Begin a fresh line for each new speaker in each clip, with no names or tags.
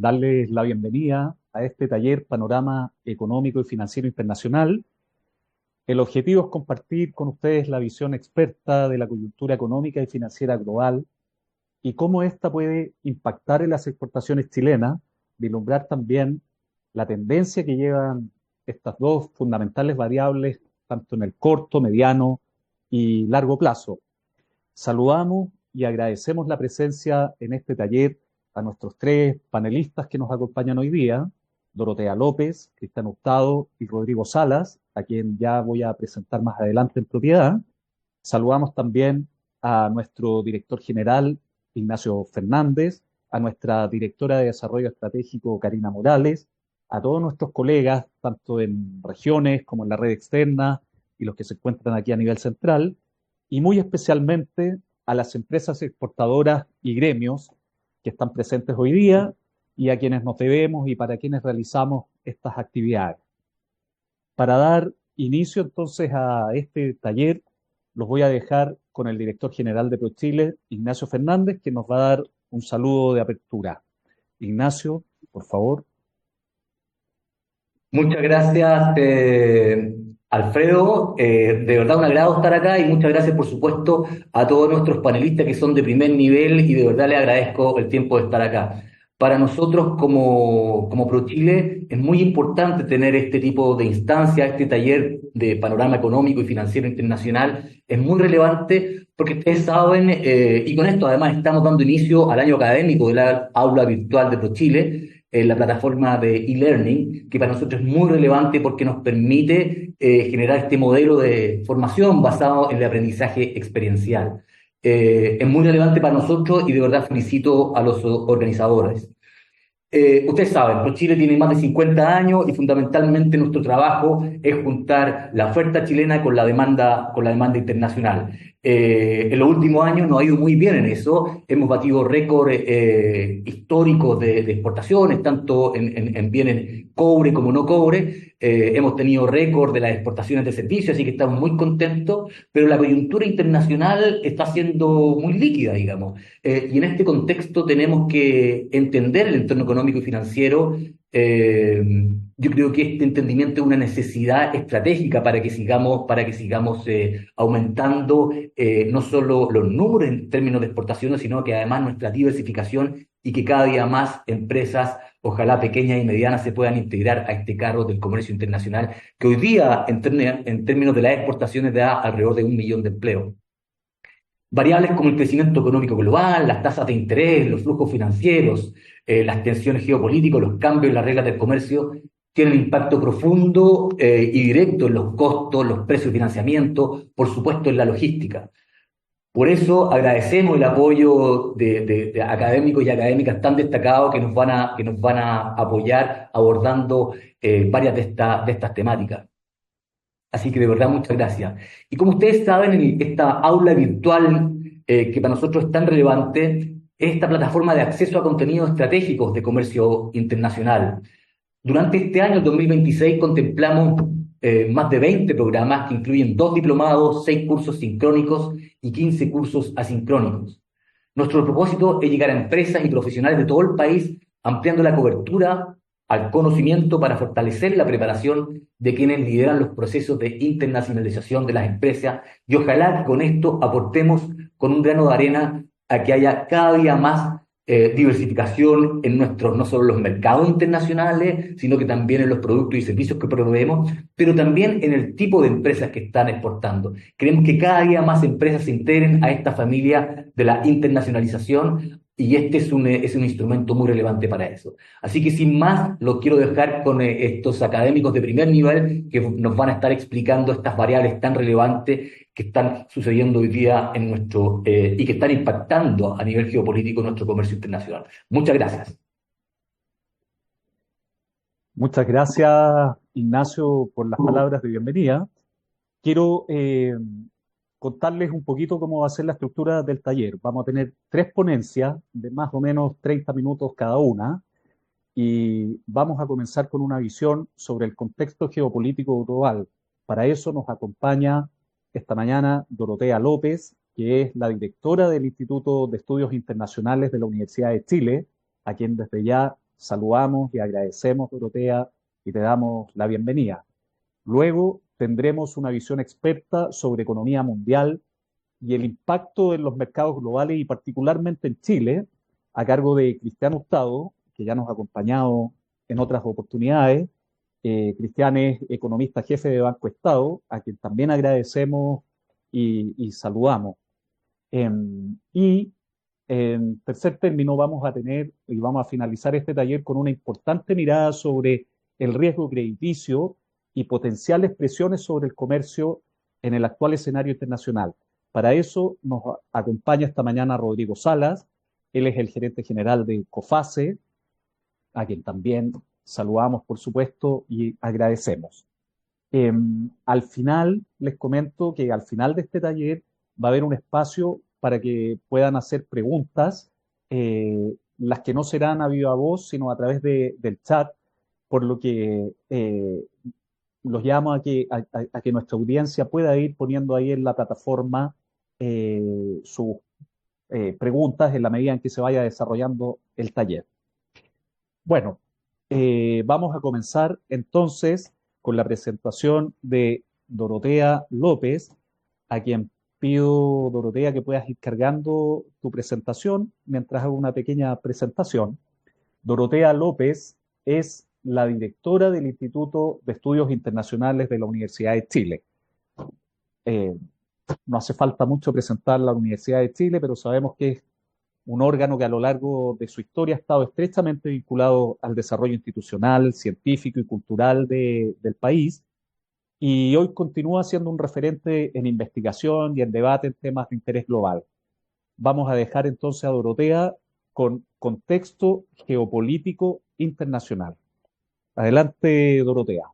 darles la bienvenida a este taller Panorama Económico y Financiero Internacional. El objetivo es compartir con ustedes la visión experta de la coyuntura económica y financiera global y cómo ésta puede impactar en las exportaciones chilenas, vislumbrar también la tendencia que llevan estas dos fundamentales variables, tanto en el corto, mediano y largo plazo. Saludamos y agradecemos la presencia en este taller a nuestros tres panelistas que nos acompañan hoy día, Dorotea López, Cristian Hurtado y Rodrigo Salas, a quien ya voy a presentar más adelante en propiedad. Saludamos también a nuestro director general, Ignacio Fernández, a nuestra directora de Desarrollo Estratégico, Karina Morales, a todos nuestros colegas, tanto en regiones como en la red externa y los que se encuentran aquí a nivel central, y muy especialmente a las empresas exportadoras y gremios que están presentes hoy día y a quienes nos debemos y para quienes realizamos estas actividades. Para dar inicio entonces a este taller, los voy a dejar con el director general de ProChile, Ignacio Fernández, que nos va a dar un saludo de apertura. Ignacio, por favor.
Muchas gracias, Alfredo. De verdad un agrado estar acá y muchas gracias, por supuesto, a todos nuestros panelistas que son de primer nivel y de verdad les agradezco el tiempo de estar acá. Para nosotros como ProChile es muy importante tener este tipo de instancia, este taller de panorama económico y financiero internacional. Es muy relevante porque ustedes saben, y con esto además estamos dando inicio al año académico de la aula virtual de ProChile, la plataforma de e-learning, que para nosotros es muy relevante porque nos permite generar este modelo de formación basado en el aprendizaje experiencial. Es muy relevante para nosotros y de verdad felicito a los organizadores. Ustedes saben, ProChile tiene más de 50 años y fundamentalmente nuestro trabajo es juntar la oferta chilena con la demanda internacional. En los últimos años nos ha ido muy bien en eso, hemos batido récords históricos de exportaciones, tanto en bienes cobre como no cobre. Hemos tenido récord de las exportaciones de servicios, así que estamos muy contentos, pero la coyuntura internacional está siendo muy líquida, digamos. Y en este contexto tenemos que entender el entorno económico y financiero. Yo creo que este entendimiento es una necesidad estratégica para que sigamos aumentando no solo los números en términos de exportaciones, sino que además nuestra diversificación y que cada día más empresas, ojalá pequeñas y medianas, se puedan integrar a este carro del comercio internacional, que hoy día en términos de las exportaciones da alrededor de 1 millón de empleos. Variables como el crecimiento económico global, las tasas de interés, los flujos financieros, las tensiones geopolíticas, los cambios en las reglas del comercio, tienen un impacto profundo y directo en los costos, los precios de financiamiento, por supuesto en la logística. Por eso agradecemos el apoyo de académicos y académicas tan destacados que nos van a apoyar abordando varias de estas temáticas. Así que de verdad muchas gracias. Y como ustedes saben, en esta aula virtual que para nosotros es tan relevante, es esta plataforma de acceso a contenidos estratégicos de comercio internacional. Durante este año, 2026, contemplamos más de 20 programas que incluyen 2 diplomados, 6 cursos sincrónicos y 15 cursos asincrónicos. Nuestro propósito es llegar a empresas y profesionales de todo el país, ampliando la cobertura al conocimiento para fortalecer la preparación de quienes lideran los procesos de internacionalización de las empresas y ojalá que con esto aportemos con un grano de arena a que haya cada día más diversificación en no solo los mercados internacionales, sino que también en los productos y servicios que proveemos, pero también en el tipo de empresas que están exportando. Queremos que cada día más empresas se integren a esta familia de la internacionalización y este es un instrumento muy relevante para eso. Así que sin más, lo quiero dejar con estos académicos de primer nivel que nos van a estar explicando estas variables tan relevantes que están sucediendo hoy día y que están impactando a nivel geopolítico nuestro comercio internacional. Muchas gracias.
Muchas gracias, Ignacio, por las palabras de bienvenida. Quiero contarles un poquito cómo va a ser la estructura del taller. Vamos a tener tres ponencias de más o menos 30 minutos cada una y vamos a comenzar con una visión sobre el contexto geopolítico global. Para eso nos acompaña esta mañana Dorotea López, que es la directora del Instituto de Estudios Internacionales de la Universidad de Chile, a quien desde ya saludamos y agradecemos, Dorotea, y te damos la bienvenida. Luego tendremos una visión experta sobre economía mundial y el impacto en los mercados globales y particularmente en Chile, a cargo de Cristian Hurtado, que ya nos ha acompañado en otras oportunidades. Cristian es economista jefe de Banco Estado, a quien también agradecemos y saludamos. Y en tercer término vamos a tener y vamos a finalizar este taller con una importante mirada sobre el riesgo crediticio y potenciales presiones sobre el comercio en el actual escenario internacional. Para eso nos acompaña esta mañana Rodrigo Salas. Él es el gerente general de COFACE, a quien también saludamos, por supuesto, y agradecemos. Al final, les comento que al final de este taller va a haber un espacio para que puedan hacer preguntas, las que no serán a viva voz, sino a través del chat, por lo que los llamo a que nuestra audiencia pueda ir poniendo ahí en la plataforma sus preguntas en la medida en que se vaya desarrollando el taller. Bueno, vamos a comenzar entonces con la presentación de Dorotea López, a quien pido, Dorotea, que puedas ir cargando tu presentación mientras hago una pequeña presentación. Dorotea López es la directora del Instituto de Estudios Internacionales de la Universidad de Chile. Eh, no hace falta mucho presentar la Universidad de Chile, pero sabemos que es un órgano que a lo largo de su historia ha estado estrechamente vinculado al desarrollo institucional, científico y cultural del país, y hoy continúa siendo un referente en investigación y en debate en temas de interés global. Vamos a dejar entonces a Dorotea con contexto geopolítico internacional. Adelante, Dorotea.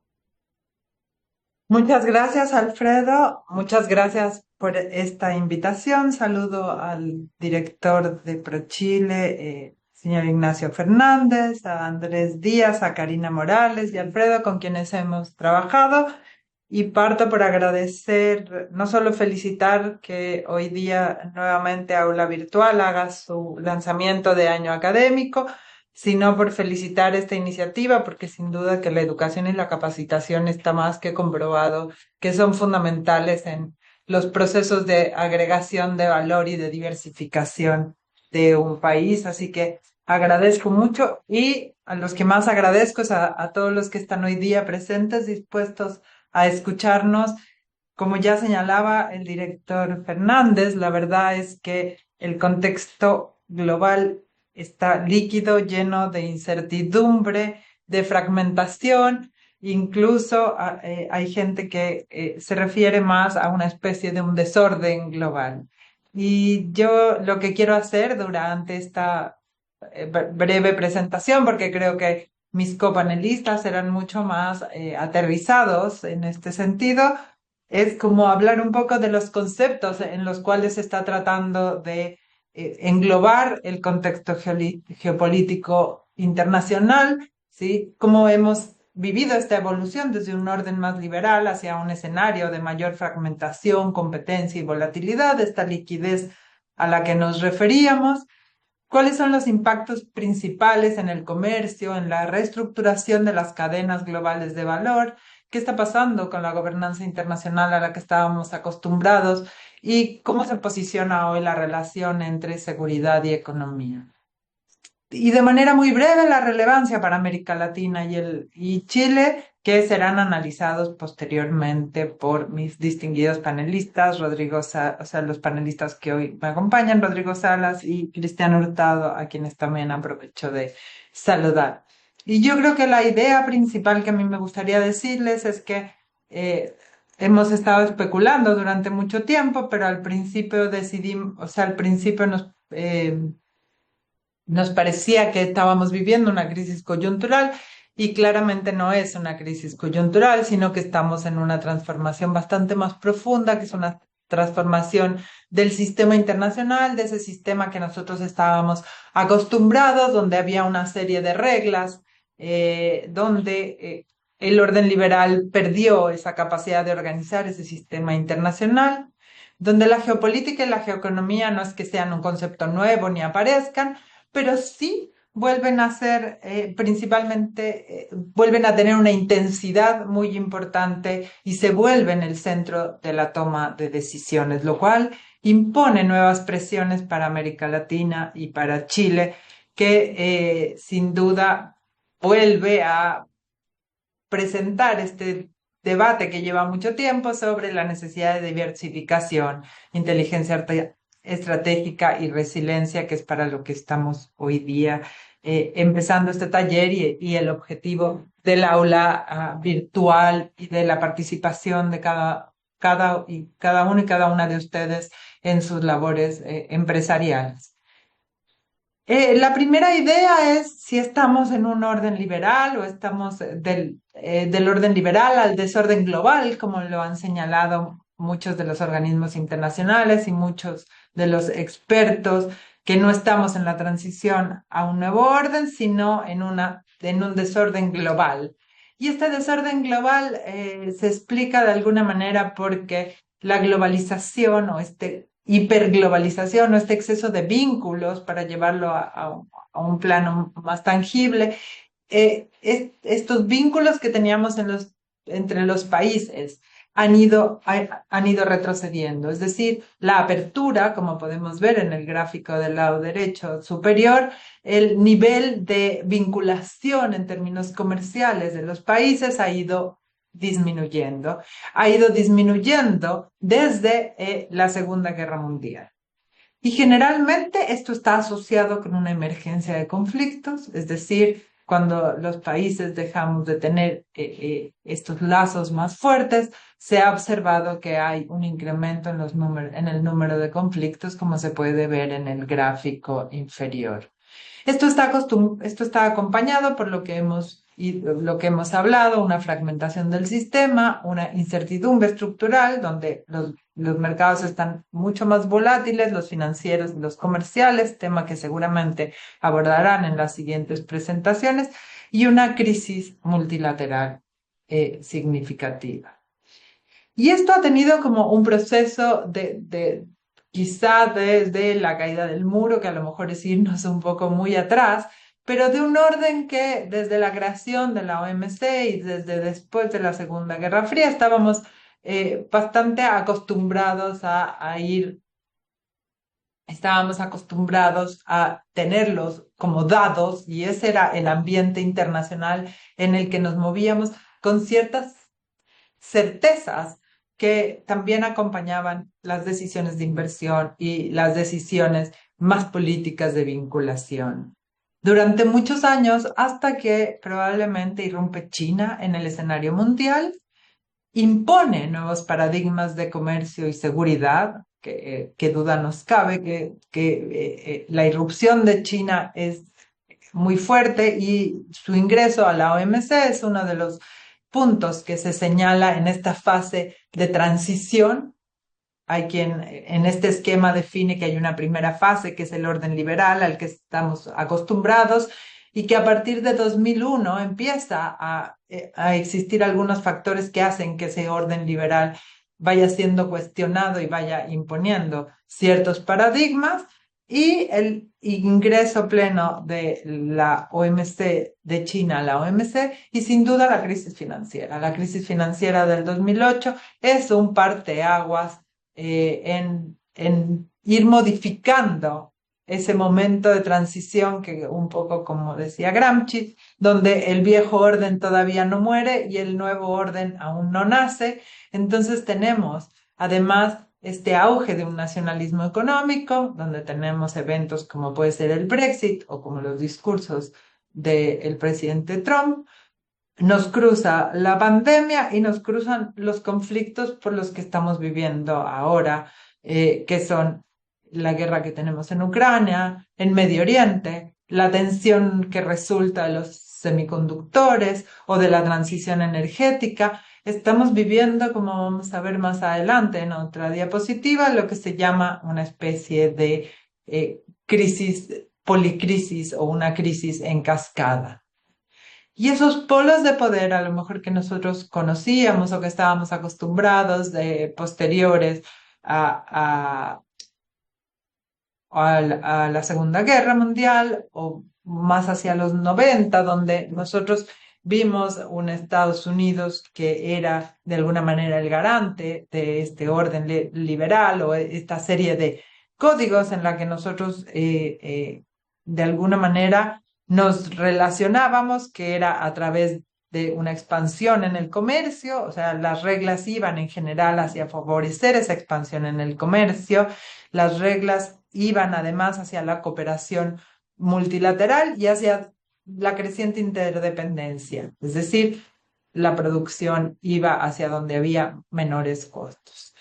Muchas gracias, Alfredo. Muchas gracias por esta invitación. Saludo al director de ProChile, señor Ignacio Fernández, a Andrés Díaz, a Karina Morales y Alfredo, con quienes hemos trabajado. Y parto por agradecer, no solo felicitar que hoy día nuevamente Aula Virtual haga su lanzamiento de año académico, sino por felicitar esta iniciativa, porque sin duda que la educación y la capacitación está más que comprobado que son fundamentales en los procesos de agregación de valor y de diversificación de un país. Así que agradezco mucho, y a los que más agradezco es a todos los que están hoy día presentes, dispuestos a escucharnos. Como ya señalaba el director Fernández, la verdad es que el contexto global está líquido, lleno de incertidumbre, de fragmentación. Incluso hay gente que se refiere más a una especie de un desorden global. Y yo lo que quiero hacer durante esta breve presentación, porque creo que mis copanelistas serán mucho más aterrizados en este sentido, es como hablar un poco de los conceptos en los cuales se está tratando de englobar el contexto geopolítico internacional, ¿sí? Cómo hemos vivido esta evolución desde un orden más liberal hacia un escenario de mayor fragmentación, competencia y volatilidad, esta liquidez a la que nos referíamos. ¿Cuáles son los impactos principales en el comercio, en la reestructuración de las cadenas globales de valor? ¿Qué está pasando con la gobernanza internacional a la que estábamos acostumbrados? ¿Y cómo se posiciona hoy la relación entre seguridad y economía? Y de manera muy breve, la relevancia para América Latina y Chile, que serán analizados posteriormente por mis distinguidos panelistas, los panelistas que hoy me acompañan, Rodrigo Salas y Cristian Hurtado, a quienes también aprovecho de saludar. Y yo creo que la idea principal que a mí me gustaría decirles es que hemos estado especulando durante mucho tiempo, pero al principio nos parecía que estábamos viviendo una crisis coyuntural, y claramente no es una crisis coyuntural, sino que estamos en una transformación bastante más profunda, que es una transformación del sistema internacional, de ese sistema que nosotros estábamos acostumbrados, donde había una serie de reglas, donde el orden liberal perdió esa capacidad de organizar ese sistema internacional, donde la geopolítica y la geoeconomía no es que sean un concepto nuevo ni aparezcan, pero sí vuelven a ser principalmente, vuelven a tener una intensidad muy importante y se vuelven el centro de la toma de decisiones, lo cual impone nuevas presiones para América Latina y para Chile, que sin duda vuelve a presentar este debate que lleva mucho tiempo sobre la necesidad de diversificación, inteligencia estratégica y resiliencia, que es para lo que estamos hoy día empezando este taller y el objetivo del aula virtual y de la participación de cada uno y cada una de ustedes en sus labores empresariales. La primera idea es si estamos en un orden liberal o estamos del orden liberal al desorden global, como lo han señalado muchos de los organismos internacionales y muchos de los expertos, que no estamos en la transición a un nuevo orden, sino en un desorden global. Y este desorden global se explica de alguna manera porque la globalización o hiperglobalización o este exceso de vínculos para llevarlo a un plano más tangible, estos vínculos que teníamos entre los países han ido retrocediendo. Es decir, la apertura, como podemos ver en el gráfico del lado derecho superior, el nivel de vinculación en términos comerciales de los países ha ido disminuyendo desde la Segunda Guerra Mundial. Y generalmente esto está asociado con una emergencia de conflictos, es decir, cuando los países dejamos de tener estos lazos más fuertes, se ha observado que hay un incremento en el número de conflictos, como se puede ver en el gráfico inferior. Esto está acompañado por lo que hemos hablado, una fragmentación del sistema, una incertidumbre estructural, donde los mercados están mucho más volátiles, los financieros y los comerciales, tema que seguramente abordarán en las siguientes presentaciones, y una crisis multilateral significativa. Y esto ha tenido como un proceso quizá desde la caída del muro, que a lo mejor es irnos un poco muy atrás, pero de un orden que desde la creación de la OMC y desde después de la Segunda Guerra Fría estábamos bastante acostumbrados estábamos acostumbrados a tenerlos como dados, y ese era el ambiente internacional en el que nos movíamos con ciertas certezas que también acompañaban las decisiones de inversión y las decisiones más políticas de vinculación. Durante muchos años, hasta que probablemente irrumpe China en el escenario mundial, impone nuevos paradigmas de comercio y seguridad, que duda nos cabe, que la irrupción de China es muy fuerte y su ingreso a la OMC es uno de los puntos que se señala en esta fase de transición. Hay quien en este esquema define que hay una primera fase, que es el orden liberal al que estamos acostumbrados, y que a partir de 2001 empieza a existir algunos factores que hacen que ese orden liberal vaya siendo cuestionado y vaya imponiendo ciertos paradigmas, y el ingreso pleno de la OMC, de China a la OMC, y sin duda la crisis financiera. La crisis financiera del 2008 es un parteaguas en ir modificando ese momento de transición, que un poco como decía Gramsci, donde el viejo orden todavía no muere y el nuevo orden aún no nace. Entonces tenemos además este auge de un nacionalismo económico, donde tenemos eventos como puede ser el Brexit o como los discursos del presidente Trump. Nos cruza la pandemia y nos cruzan los conflictos por los que estamos viviendo ahora, que son la guerra que tenemos en Ucrania, en Medio Oriente, la tensión que resulta de los semiconductores o de la transición energética. Estamos viviendo, como vamos a ver más adelante en otra diapositiva, lo que se llama una especie de crisis, policrisis o una crisis en cascada. Y esos polos de poder, a lo mejor que nosotros conocíamos o que estábamos acostumbrados de posteriores a a la Segunda Guerra Mundial o más hacia los 90, donde nosotros vimos un Estados Unidos que era de alguna manera el garante de este orden liberal o esta serie de códigos en la que nosotros de alguna manera nos relacionábamos, que era a través de una expansión en el comercio, o sea, las reglas iban en general hacia favorecer esa expansión en el comercio, las reglas iban además hacia la cooperación multilateral y hacia la creciente interdependencia, es decir, la producción iba hacia donde había menores costos.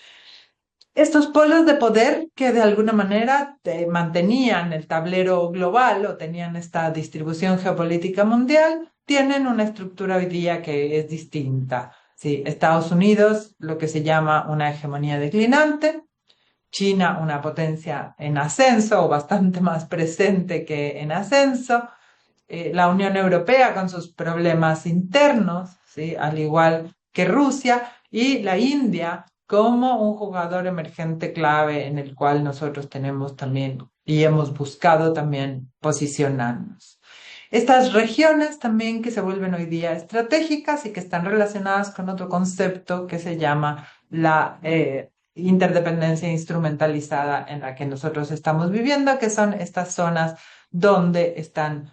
Estos polos de poder que de alguna manera mantenían el tablero global o tenían esta distribución geopolítica mundial, tienen una estructura hoy día que es distinta. Sí, Estados Unidos, lo que se llama una hegemonía declinante, China, una potencia en ascenso o bastante más presente que en ascenso, la Unión Europea con sus problemas internos, ¿sí? Al igual que Rusia, y la India como un jugador emergente clave en el cual nosotros tenemos también y hemos buscado también posicionarnos. Estas regiones también que se vuelven hoy día estratégicas y que están relacionadas con otro concepto que se llama la interdependencia instrumentalizada en la que nosotros estamos viviendo, que son estas zonas donde están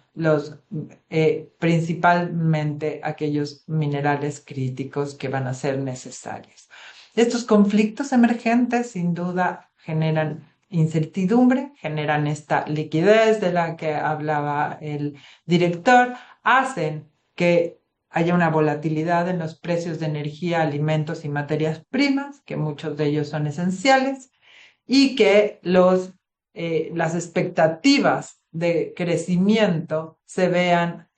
principalmente aquellos minerales críticos que van a ser necesarios. Estos conflictos emergentes sin duda generan incertidumbre, generan esta liquidez de la que hablaba el director, hacen que haya una volatilidad en los precios de energía, alimentos y materias primas, que muchos de ellos son esenciales, y que las expectativas de crecimiento se vean,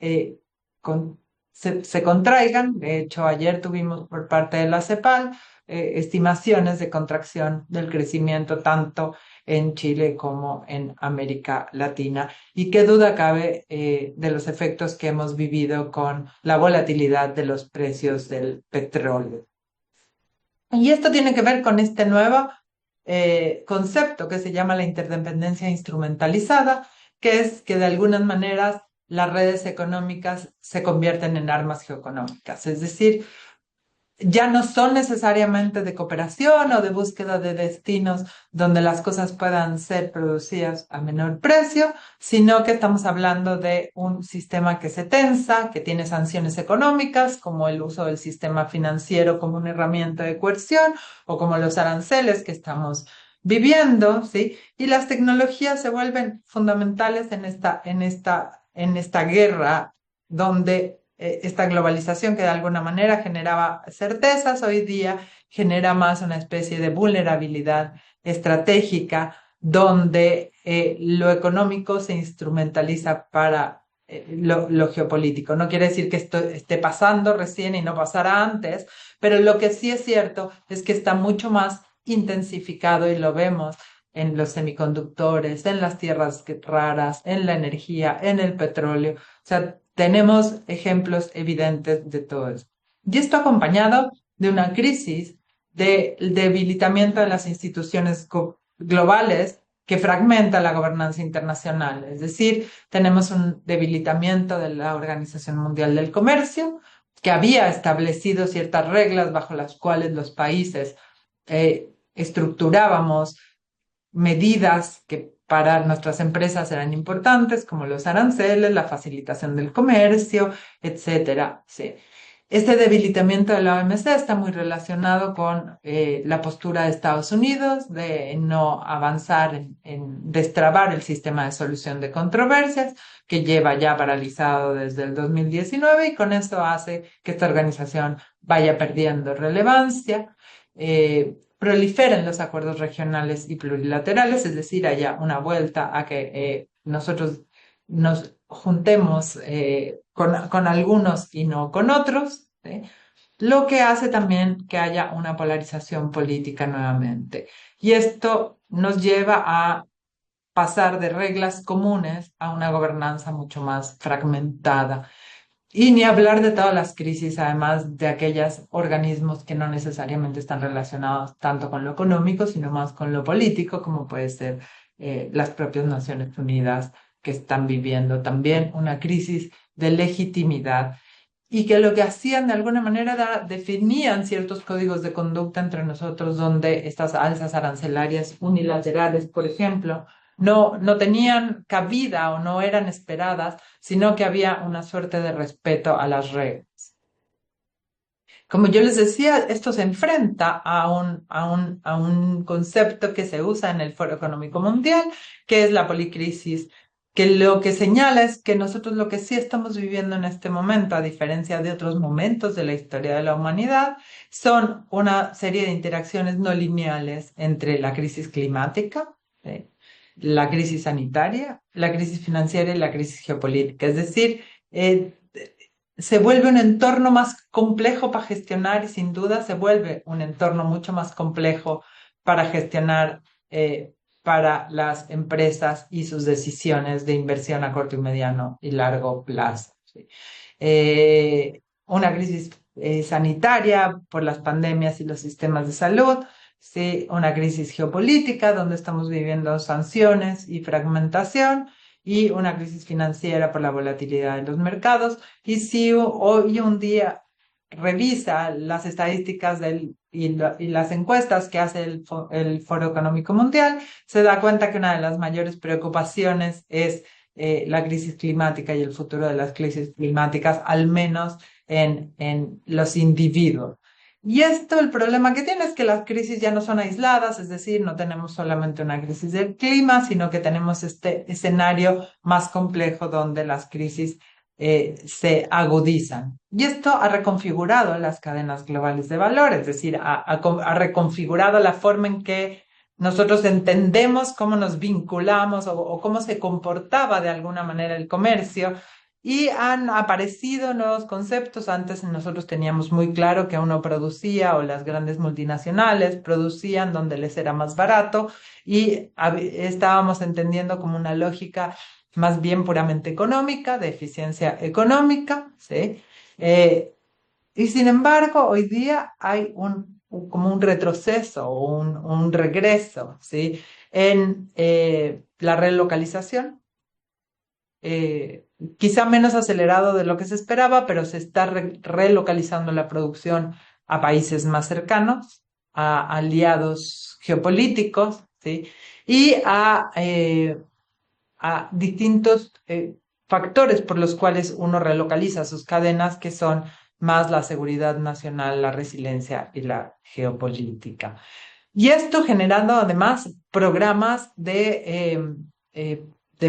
se contraigan. De hecho, ayer tuvimos por parte de la CEPAL estimaciones de contracción del crecimiento tanto en Chile como en América Latina. Y qué duda cabe de los efectos que hemos vivido con la volatilidad de los precios del petróleo. Y esto tiene que ver con este nuevo concepto que se llama la interdependencia instrumentalizada, que es que de algunas maneras las redes económicas se convierten en armas geoeconómicas, es decir, ya no son necesariamente de cooperación o de búsqueda de destinos donde las cosas puedan ser producidas a menor precio, sino que estamos hablando de un sistema que se tensa, que tiene sanciones económicas, como el uso del sistema financiero como una herramienta de coerción o como los aranceles que estamos viviendo, ¿sí? Y las tecnologías se vuelven fundamentales en esta guerra donde esta globalización que de alguna manera generaba certezas, hoy día genera más una especie de vulnerabilidad estratégica donde lo económico se instrumentaliza para lo geopolítico. No quiere decir que esto esté pasando recién y no pasará antes, pero lo que sí es cierto es que está mucho más intensificado y lo vemos en los semiconductores, en las tierras raras, en la energía, en el petróleo. O sea, tenemos ejemplos evidentes de todo esto. Y esto acompañado de una crisis del debilitamiento de las instituciones globales que fragmenta la gobernanza internacional. Es decir, tenemos un debilitamiento de la Organización Mundial del Comercio, que había establecido ciertas reglas bajo las cuales los países estructurábamos medidas que para nuestras empresas eran importantes, como los aranceles, la facilitación del comercio, etcétera. Sí. Este debilitamiento de la OMC está muy relacionado con la postura de Estados Unidos de no avanzar en destrabar el sistema de solución de controversias, que lleva ya paralizado desde el 2019, y con eso hace que esta organización vaya perdiendo relevancia. Proliferen los acuerdos regionales y plurilaterales, es decir, haya una vuelta a que nosotros nos juntemos con algunos y no con otros, ¿sí? Lo que hace también que haya una polarización política nuevamente. Y esto nos lleva a pasar de reglas comunes a una gobernanza mucho más fragmentada. Y ni hablar de todas las crisis, además de aquellos organismos que no necesariamente están relacionados tanto con lo económico, sino más con lo político, como puede ser las propias Naciones Unidas, que están viviendo también una crisis de legitimidad y que lo que hacían de alguna manera era definían ciertos códigos de conducta entre nosotros, donde estas alzas arancelarias unilaterales, por ejemplo, no tenían cabida o no eran esperadas, sino que había una suerte de respeto a las reglas. Como yo les decía, esto se enfrenta a un concepto que se usa en el Foro Económico Mundial, que es la policrisis, que lo que señala es que nosotros lo que sí estamos viviendo en este momento, a diferencia de otros momentos de la historia de la humanidad, son una serie de interacciones no lineales entre la crisis climática, ¿sí?, la crisis sanitaria, la crisis financiera y la crisis geopolítica. Es decir, se vuelve un entorno más complejo para gestionar y sin duda se vuelve un entorno mucho más complejo para gestionar para las empresas y sus decisiones de inversión a corto y mediano y largo plazo, ¿sí? Una crisis sanitaria por las pandemias y los sistemas de salud, ¿sí? Una crisis geopolítica donde estamos viviendo sanciones y fragmentación, y una crisis financiera por la volatilidad de los mercados. Y si hoy un día revisa las estadísticas y las encuestas que hace el Foro Económico Mundial, se da cuenta que una de las mayores preocupaciones es la crisis climática y el futuro de las crisis climáticas, al menos en los individuos. Y esto, el problema que tiene es que las crisis ya no son aisladas, es decir, no tenemos solamente una crisis del clima, sino que tenemos este escenario más complejo donde las crisis se agudizan. Y esto ha reconfigurado las cadenas globales de valor, es decir, ha reconfigurado la forma en que nosotros entendemos cómo nos vinculamos o cómo se comportaba de alguna manera el comercio. Y han aparecido nuevos conceptos. Antes nosotros teníamos muy claro que uno producía, o las grandes multinacionales producían donde les era más barato, y estábamos entendiendo como una lógica más bien puramente económica, de eficiencia económica, ¿sí? Y sin embargo, hoy día hay como un retroceso o un regreso, ¿sí?, en la relocalización. Quizá menos acelerado de lo que se esperaba, pero se está relocalizando la producción a países más cercanos, a aliados geopolíticos, ¿sí?, y a distintos factores por los cuales uno relocaliza sus cadenas, que son más la seguridad nacional, la resiliencia y la geopolítica. Y esto generando además programas de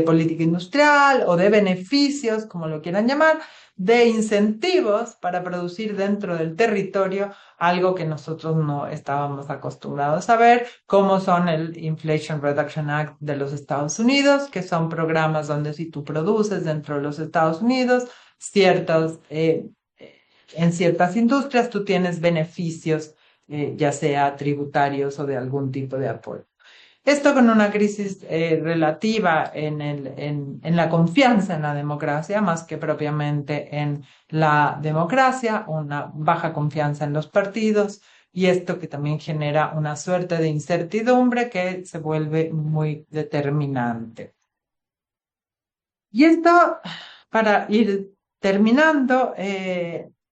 política industrial o de beneficios, como lo quieran llamar, de incentivos para producir dentro del territorio algo que nosotros no estábamos acostumbrados a ver, como son el Inflation Reduction Act de los Estados Unidos, que son programas donde si tú produces dentro de los Estados Unidos en ciertas industrias, tú tienes beneficios, ya sea tributarios o de algún tipo de apoyo. Esto con una crisis relativa en la confianza en la democracia, más que propiamente en la democracia, una baja confianza en los partidos, y esto que también genera una suerte de incertidumbre que se vuelve muy determinante. Y esto, para ir terminando,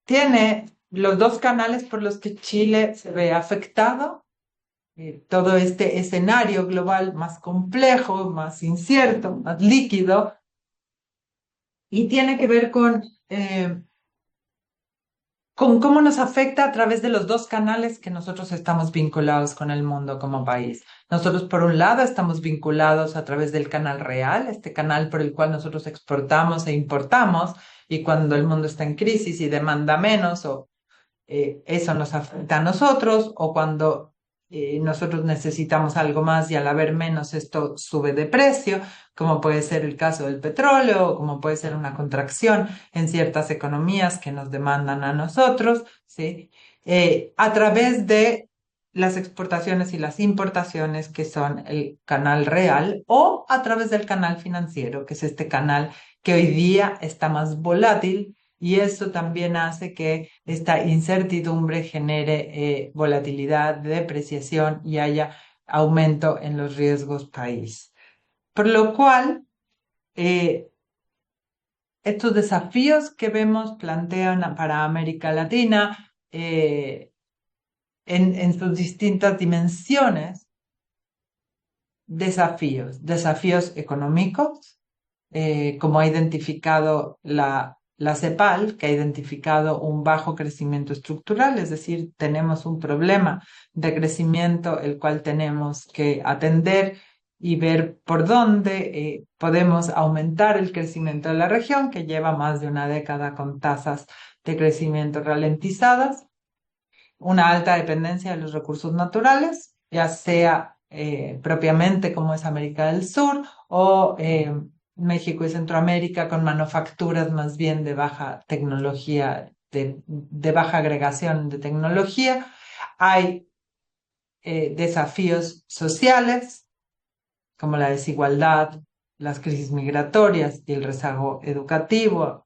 tiene los dos canales por los que Chile se ve afectado. Todo este escenario global más complejo, más incierto, más líquido, y tiene que ver con cómo nos afecta a través de los dos canales que nosotros estamos vinculados con el mundo como país. Nosotros, por un lado, estamos vinculados a través del canal real, este canal por el cual nosotros exportamos e importamos, y cuando el mundo está en crisis y demanda menos, eso nos afecta a nosotros, o cuando nosotros necesitamos algo más y al haber menos esto sube de precio, como puede ser el caso del petróleo, o como puede ser una contracción en ciertas economías que nos demandan a nosotros, ¿sí? A través de las exportaciones y las importaciones, que son el canal real, o a través del canal financiero, que es este canal que hoy día está más volátil. Y eso también hace que esta incertidumbre genere volatilidad, depreciación, y haya aumento en los riesgos país. Por lo cual, eh, estos desafíos que vemos plantean para América Latina en sus distintas dimensiones, desafíos económicos, como ha identificado la CEPAL, que ha identificado un bajo crecimiento estructural, es decir, tenemos un problema de crecimiento el cual tenemos que atender y ver por dónde podemos aumentar el crecimiento de la región, que lleva más de una década con tasas de crecimiento ralentizadas, una alta dependencia de los recursos naturales, ya sea propiamente como es América del Sur o México y Centroamérica con manufacturas más bien de baja tecnología, de baja agregación de tecnología. Hay desafíos sociales como la desigualdad, las crisis migratorias y el rezago educativo.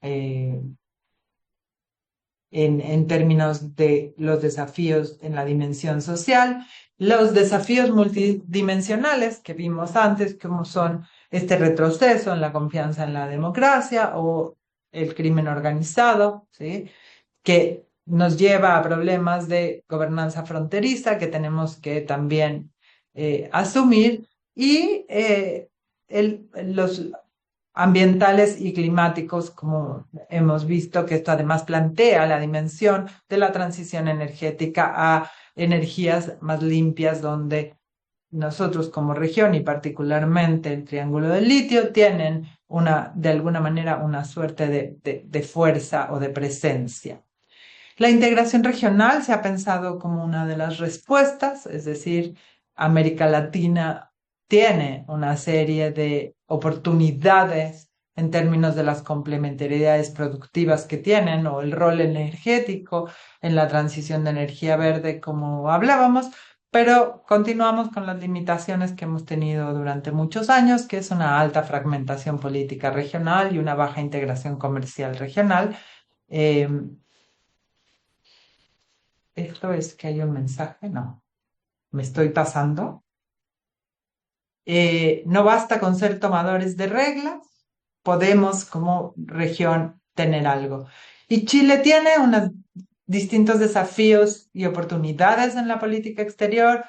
En términos de los desafíos en la dimensión social, los desafíos multidimensionales que vimos antes, como son este retroceso en la confianza en la democracia o el crimen organizado, ¿sí? Que nos lleva a problemas de gobernanza fronteriza que tenemos que también asumir y los ambientales y climáticos, como hemos visto que esto además plantea la dimensión de la transición energética a energías más limpias, donde nosotros como región y particularmente el Triángulo del Litio tienen de alguna manera una suerte de fuerza o de presencia. La integración regional se ha pensado como una de las respuestas, es decir, América Latina tiene una serie de oportunidades en términos de las complementariedades productivas que tienen o el rol energético en la transición de energía verde, como hablábamos, pero continuamos con las limitaciones que hemos tenido durante muchos años, que es una alta fragmentación política regional y una baja integración comercial regional. Eh, Esto es que hay un mensaje, no, me estoy pasando. No basta con ser tomadores de reglas, podemos como región tener algo. Y Chile tiene unos distintos desafíos y oportunidades en la política exterior,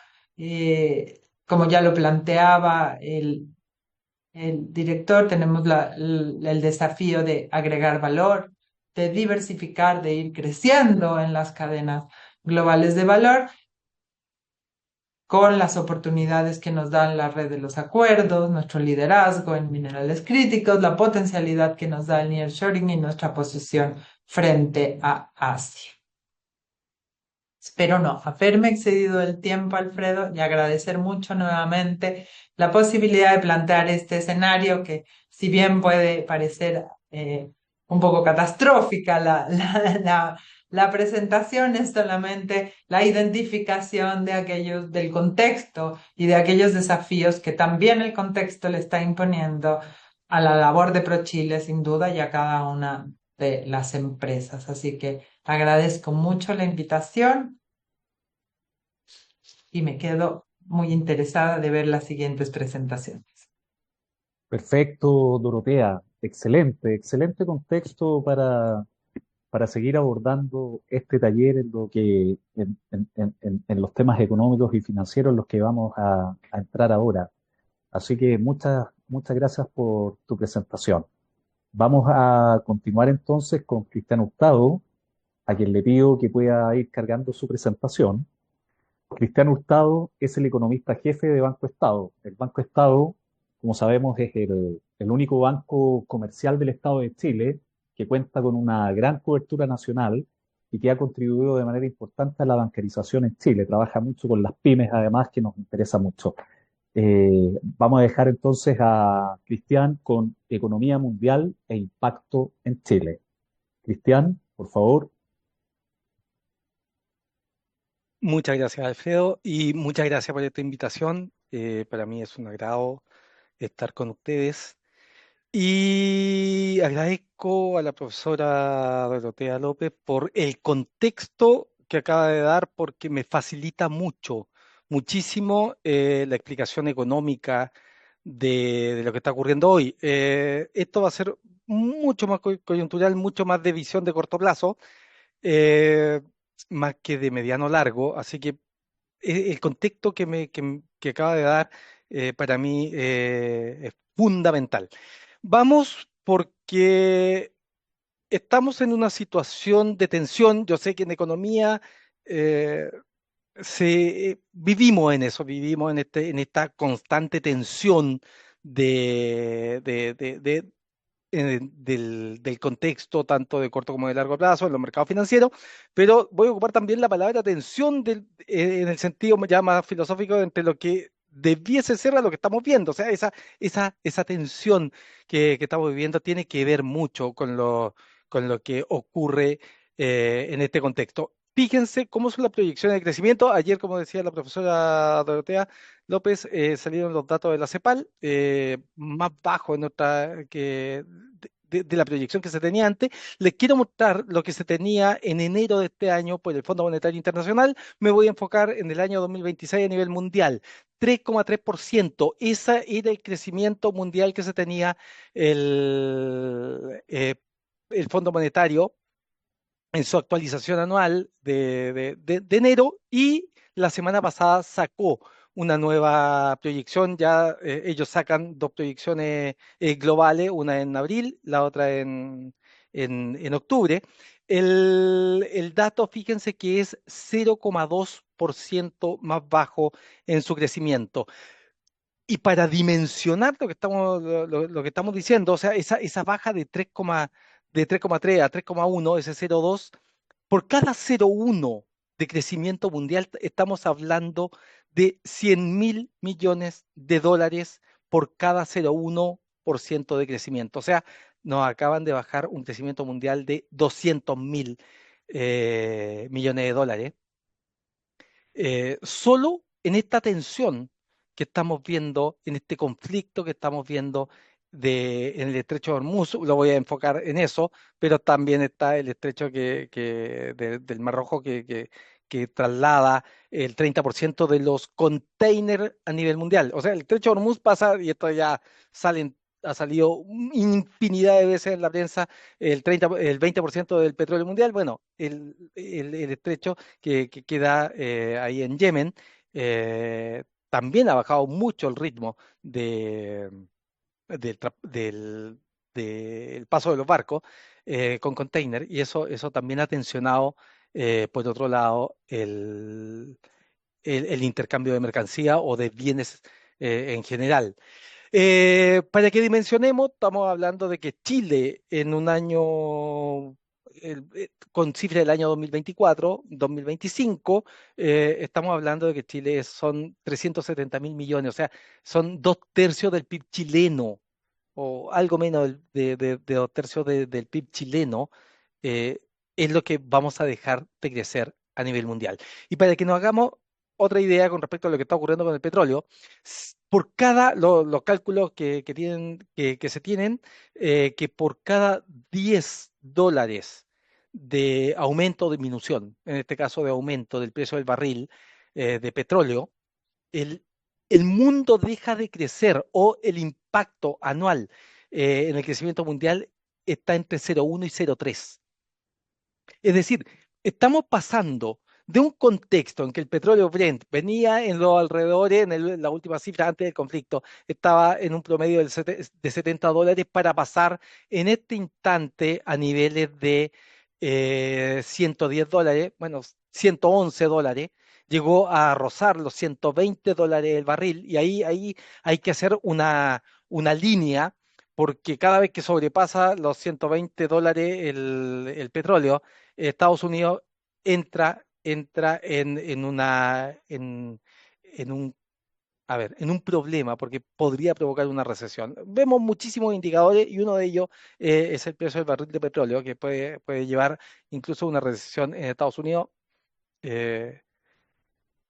como ya lo planteaba el director, tenemos el desafío de agregar valor, de diversificar, de ir creciendo en las cadenas globales de valor con las oportunidades que nos dan la red de los acuerdos, nuestro liderazgo en minerales críticos, la potencialidad que nos da el nearshoring y nuestra posición frente a Asia. Espero no haberme excedido el tiempo, Alfredo, y agradecer mucho nuevamente la posibilidad de plantear este escenario que, si bien puede parecer un poco catastrófica la presentación, es solamente la identificación de aquellos del contexto y de aquellos desafíos que también el contexto le está imponiendo a la labor de ProChile, sin duda, y a cada una de las empresas. Así que agradezco mucho la invitación y me quedo muy interesada de ver las siguientes presentaciones.
Perfecto, Dorotea. Excelente, excelente contexto para seguir abordando este taller en lo que en los temas económicos y financieros en los que vamos a entrar ahora. Así que muchas gracias por tu presentación. Vamos a continuar entonces con Cristian Hurtado, a quien le pido que pueda ir cargando su presentación. Cristian Hurtado es el economista jefe de Banco Estado. El Banco Estado, como sabemos, es el único banco comercial del Estado de Chile que cuenta con una gran cobertura nacional y que ha contribuido de manera importante a la bancarización en Chile. Trabaja mucho con las pymes, además, que nos interesa mucho. Vamos a dejar entonces a Cristian con Economía Mundial e Impacto en Chile. Cristian, por favor.
Muchas gracias, Alfredo, y muchas gracias por esta invitación. Para mí es un agrado estar con ustedes. Y agradezco a la profesora Dorotea López por el contexto que acaba de dar, porque me facilita muchísimo la explicación económica de lo que está ocurriendo hoy. Esto va a ser mucho más coyuntural, mucho más de visión de corto plazo, eh, más que de mediano largo, así que el contexto que acaba de dar para mí es fundamental. Vamos porque estamos en una situación de tensión. Yo sé que en economía eh, vivimos en eso, vivimos en esta constante tensión de, de- de- de- del contexto, tanto de corto como de largo plazo, en los mercados financieros, pero voy a ocupar también la palabra tensión en el sentido ya más filosófico entre lo que debiese ser a lo que estamos viendo. O sea, esa tensión que estamos viviendo tiene que ver mucho con lo que ocurre en este contexto. Fíjense cómo son las proyecciones de crecimiento. Ayer, como decía la profesora Dorotea López, salieron los datos de la CEPAL, más bajos en de la proyección que se tenía antes. Les quiero mostrar lo que se tenía en enero de este año por el Fondo Monetario Internacional. Me voy a enfocar en el año 2026 a nivel mundial. 3,3%. Ese era el crecimiento mundial que se tenía el, eh, el Fondo Monetario en su actualización anual de enero, y la semana pasada sacó una nueva proyección. Ya ellos sacan dos proyecciones globales, una en abril, la otra en octubre. El dato, fíjense que es 0,2% más bajo en su crecimiento. Y para dimensionar lo que estamos diciendo, o sea, esa baja de 3,3 a 3,1, ese 0,2, por cada 0,1 de crecimiento mundial estamos hablando de 100.000 millones de dólares por cada 0,1% de crecimiento. O sea, nos acaban de bajar un crecimiento mundial de 200.000 millones de dólares, solo en esta tensión que estamos viendo, en este conflicto que estamos viendo en el estrecho de Hormuz. Lo voy a enfocar en eso, pero también está el estrecho del Mar Rojo que traslada el 30% de los containers a nivel mundial. O sea, el estrecho de Hormuz pasa, y esto ya ha salido infinidad de veces en la prensa, el 20% del petróleo mundial. Bueno, el estrecho que queda ahí en Yemen, también ha bajado mucho el ritmo del, tra- del- del paso de los barcos con container, y eso también ha tensionado, por otro lado, el intercambio de mercancía o de bienes en general. Para que dimensionemos, estamos hablando de que Chile en un año, con cifra del año 2024, 2025, estamos hablando de que son 370.000 millones, o sea, son 2/3 del PIB chileno, o algo menos de 2/3 del PIB chileno. eh, es lo que vamos a dejar de crecer a nivel mundial. Y para que nos hagamos otra idea con respecto a lo que está ocurriendo con el petróleo, por los cálculos que se tienen, que por cada $10 de aumento o disminución, en este caso de aumento del precio del barril de petróleo, el, el mundo deja de crecer, o el impacto anual en el crecimiento mundial está entre 0,1 y 0,3. Es decir, estamos pasando de un contexto en que el petróleo Brent venía en los alrededores, la última cifra antes del conflicto, estaba en un promedio de $70, para pasar en este instante a niveles de $110, bueno, $111. Llegó a rozar los $120 el barril, y ahí hay que hacer una línea, porque cada vez que sobrepasa los $120 el petróleo, Estados Unidos entra en un, a ver, en un problema, porque podría provocar una recesión. Vemos muchísimos indicadores, y uno de ellos es el precio del barril de petróleo, que puede llevar incluso a una recesión en Estados Unidos. eh,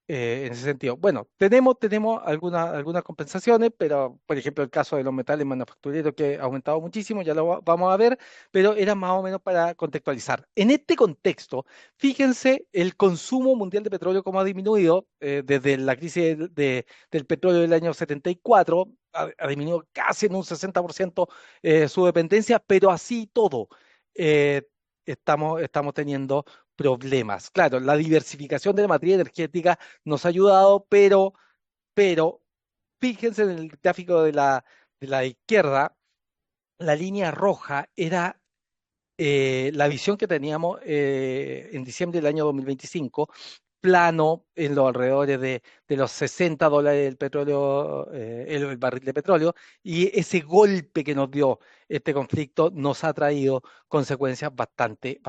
en ese sentido. Bueno, tenemos algunas compensaciones, pero por ejemplo el caso de los metales manufactureros que ha aumentado muchísimo, ya lo vamos a ver, pero era más o menos para contextualizar. En este contexto, fíjense el consumo mundial de petróleo cómo ha disminuido desde la crisis del petróleo del año 74, ha disminuido casi en un 60% su dependencia, pero así todo. eh, estamos teniendo problemas. Claro, la diversificación de la materia energética nos ha ayudado, pero fíjense en el gráfico de la izquierda, la línea roja era la visión que teníamos en diciembre del año 2025, plano en los alrededores de los $60 el petróleo, el barril de petróleo, y ese golpe que nos dio este conflicto nos ha traído consecuencias bastante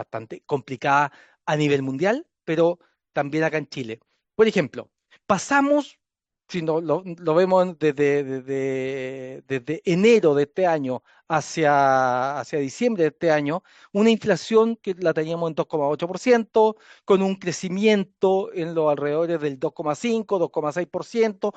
complicadas a nivel mundial, pero también acá en Chile. Por ejemplo, pasamos, si no, lo vemos desde enero de este año hacia diciembre de este año, una inflación que la teníamos en 2,8%, con un crecimiento en los alrededores del 2,5, 2,6%,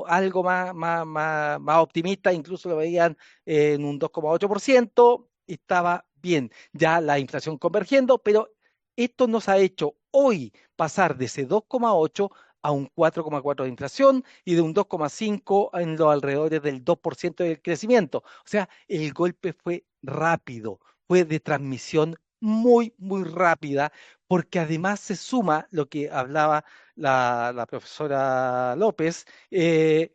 algo más optimista, incluso lo veían en un 2,8%, estaba bien, ya la inflación convergiendo, pero esto nos ha hecho hoy pasar de ese 2,8 a un 4,4 de inflación y de un 2,5 en los alrededores del 2% del crecimiento. O sea, el golpe fue rápido, fue de transmisión muy rápida, porque además se suma lo que hablaba la profesora López, que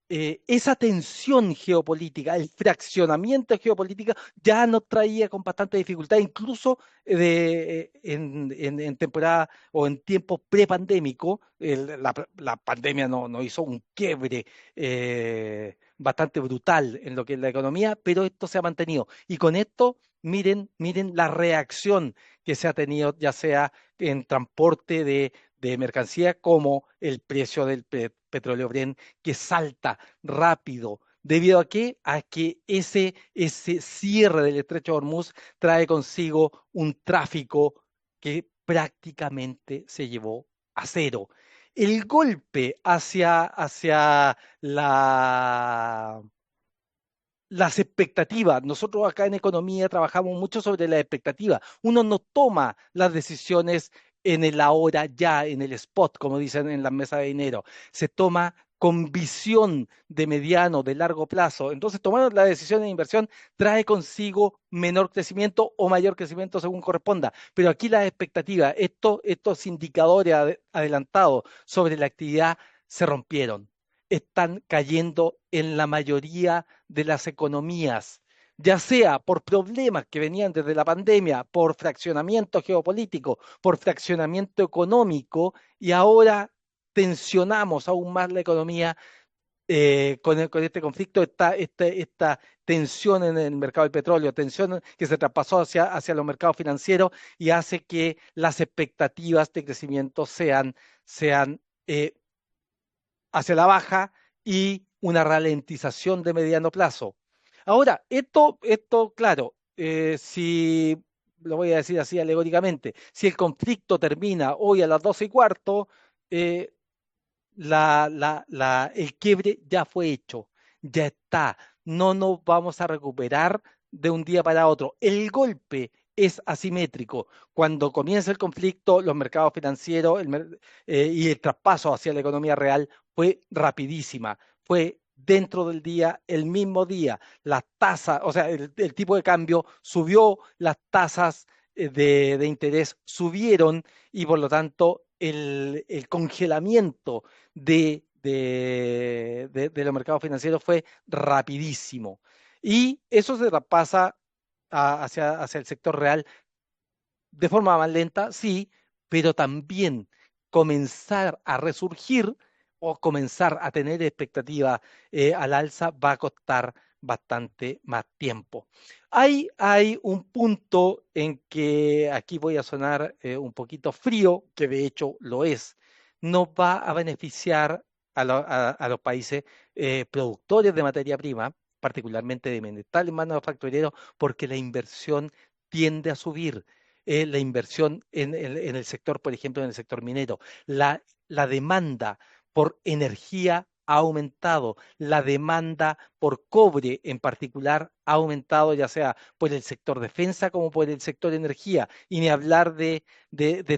esa tensión geopolítica, el fraccionamiento geopolítico ya nos traía con bastante dificultad, incluso en temporada o en tiempo prepandémico, la pandemia no hizo un quiebre bastante brutal en lo que es la economía, pero esto se ha mantenido. Y con esto, miren la reacción que se ha tenido, ya sea en transporte de mercancía como el precio del petróleo Brent que salta rápido. ¿Debido a qué? A que ese cierre del estrecho de Hormuz trae consigo un tráfico que prácticamente se llevó a cero. El golpe hacia las expectativas. Nosotros acá en economía trabajamos mucho sobre las expectativas. Uno no toma las decisiones en el ahora ya, en el spot, como dicen en las mesas de dinero. Se toma con visión de mediano, de largo plazo. Entonces, tomar la decisión de inversión trae consigo menor crecimiento o mayor crecimiento según corresponda. Pero aquí las expectativas, estos indicadores adelantados sobre la actividad se rompieron, están cayendo en la mayoría de las economías, ya sea por problemas que venían desde la pandemia, por fraccionamiento geopolítico, por fraccionamiento económico, y ahora tensionamos aún más la economía con este conflicto, esta tensión en el mercado del petróleo, tensión que se traspasó hacia los mercados financieros y hace que las expectativas de crecimiento sean hacia la baja y una ralentización de mediano plazo. Ahora, claro, si lo voy a decir así alegóricamente, si el conflicto termina hoy a las 12:15, eh, el quiebre ya fue hecho, ya está. No nos vamos a recuperar de un día para otro. El golpe es asimétrico. Cuando comienza el conflicto, los mercados financieros y el traspaso hacia la economía real fue rapidísima. Fue dentro del día, el mismo día. Las tasas, o sea, el tipo de cambio subió, las tasas de interés subieron y por lo tanto el congelamiento de los mercados financieros fue rapidísimo. Y eso se traspasa hacia el sector real de forma más lenta, sí, pero también comenzar a resurgir o comenzar a tener expectativa al alza va a costar bastante más tiempo. Hay un punto en que aquí voy a sonar un poquito frío, que de hecho lo es. No va a beneficiar a los países productores de materia prima, particularmente de metales manufactureros, porque la inversión tiende a subir. la inversión en el sector, por ejemplo, en el sector minero. La demanda por energía ha aumentado, la demanda por cobre en particular ha aumentado, ya sea por el sector defensa como por el sector energía, y ni hablar de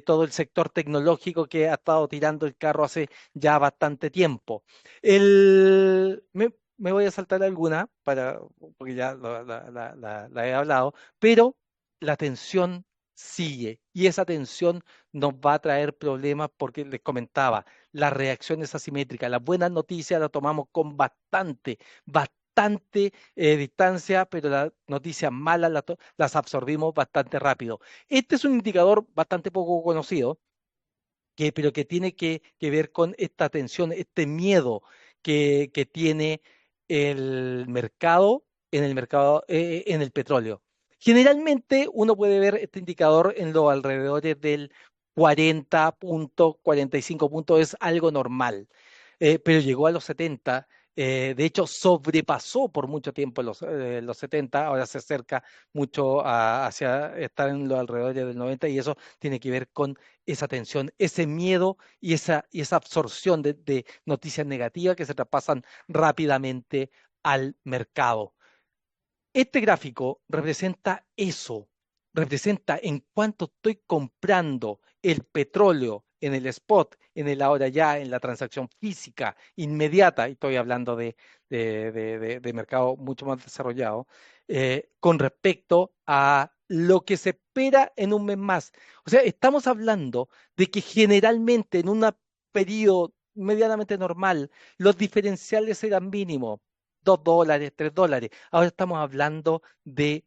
todo el sector tecnológico que ha estado tirando el carro hace ya bastante tiempo. Me voy a saltar alguna, porque ya la he hablado, pero la tensión sigue y esa tensión nos va a traer problemas porque les comentaba, las reacciones asimétricas, las buenas noticias las tomamos con bastante distancia, pero las noticias malas las absorbimos bastante rápido. Este es un indicador bastante poco conocido, pero que tiene que ver con esta tensión, este miedo que tiene el mercado, en el petróleo. Generalmente uno puede ver este indicador en los alrededores del 40 puntos, 45 puntos, es algo normal. Pero llegó a los 70, de hecho sobrepasó por mucho tiempo los 70, ahora se acerca mucho hacia estar en los alrededores del 90 y eso tiene que ver con esa tensión, ese miedo y esa absorción de noticias negativas que se traspasan rápidamente al mercado. Este gráfico representa eso, representa en cuánto estoy comprando el petróleo en el spot, en el ahora ya, en la transacción física inmediata, y estoy hablando de mercado mucho más desarrollado, con respecto a lo que se espera en un mes más. O sea, estamos hablando de que generalmente en un periodo medianamente normal, los diferenciales eran mínimos. $2, $3. Ahora estamos hablando de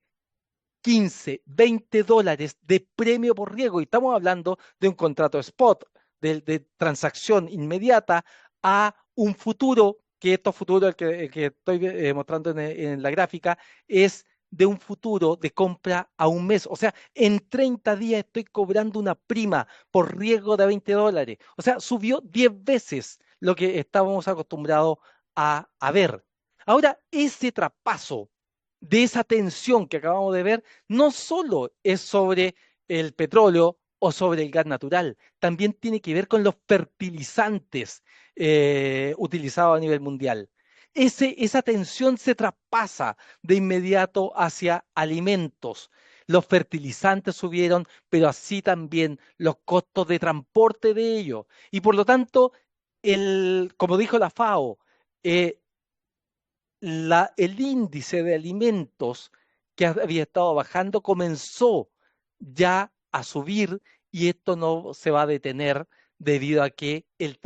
15, $20 de premio por riesgo y estamos hablando de un contrato spot, de transacción inmediata a un futuro, que estos futuros, el que estoy mostrando en la gráfica, es de un futuro de compra a un mes. O sea, en 30 días estoy cobrando una prima por riesgo de $20. O sea, subió 10 veces lo que estábamos acostumbrados a ver. Ahora, ese traspaso de esa tensión que acabamos de ver, no solo es sobre el petróleo o sobre el gas natural, también tiene que ver con los fertilizantes utilizados a nivel mundial. Esa tensión se traspasa de inmediato hacia alimentos. Los fertilizantes subieron, pero así también los costos de transporte de ellos. Y por lo tanto, como dijo la FAO, eh, el índice de alimentos que había estado bajando comenzó ya a subir y esto no se va a detener debido a que el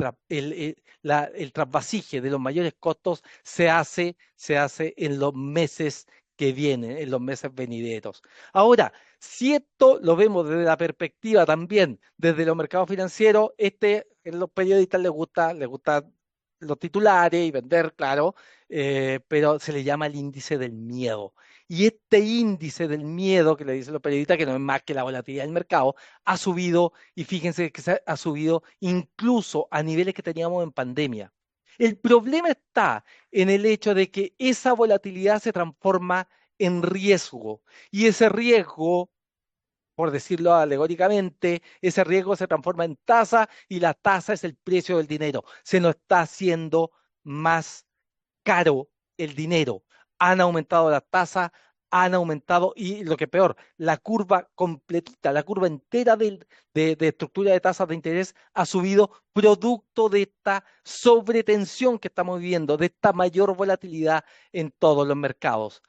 trasvasije de los mayores costos se hace en los meses que vienen, en los meses venideros. Ahora, si esto lo vemos desde la perspectiva también, desde los mercados financieros, a los periodistas les gusta los titulares y vender, claro, pero se le llama el índice del miedo. Y este índice del miedo, que le dicen los periodistas, que no es más que la volatilidad del mercado, ha subido, y fíjense que ha subido incluso a niveles que teníamos en pandemia. El problema está en el hecho de que esa volatilidad se transforma en riesgo, y ese riesgo, por decirlo alegóricamente, ese riesgo se transforma en tasa y la tasa es el precio del dinero. Se nos está haciendo más caro el dinero. Han aumentado las tasas, han aumentado, y lo que es peor, la curva completita, la curva entera de estructura de tasas de interés ha subido producto de esta sobretensión que estamos viviendo, de esta mayor volatilidad en todos los mercados.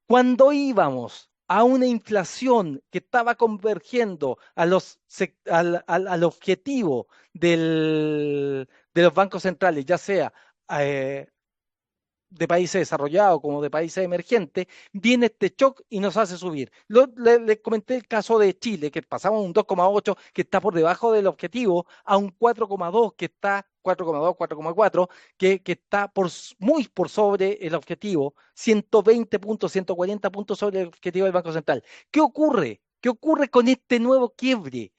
Cuando íbamos a una inflación que estaba convergiendo al objetivo de los bancos centrales, ya sea eh, de países desarrollados como de países emergentes, viene este shock y nos hace subir. Les comenté el caso de Chile, que pasamos un 2,8 que está por debajo del objetivo, a un 4,2 que está 4,2, 4,4, que está muy por sobre el objetivo, 120 puntos, 140 puntos sobre el objetivo del Banco Central. ¿Qué ocurre? ¿Qué ocurre con este nuevo quiebre?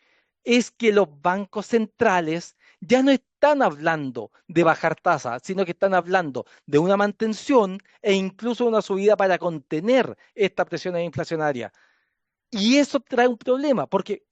Es que los bancos centrales ya no están hablando de bajar tasas, sino que están hablando de una mantención e incluso una subida para contener esta presión inflacionaria. Y eso trae un problema, porque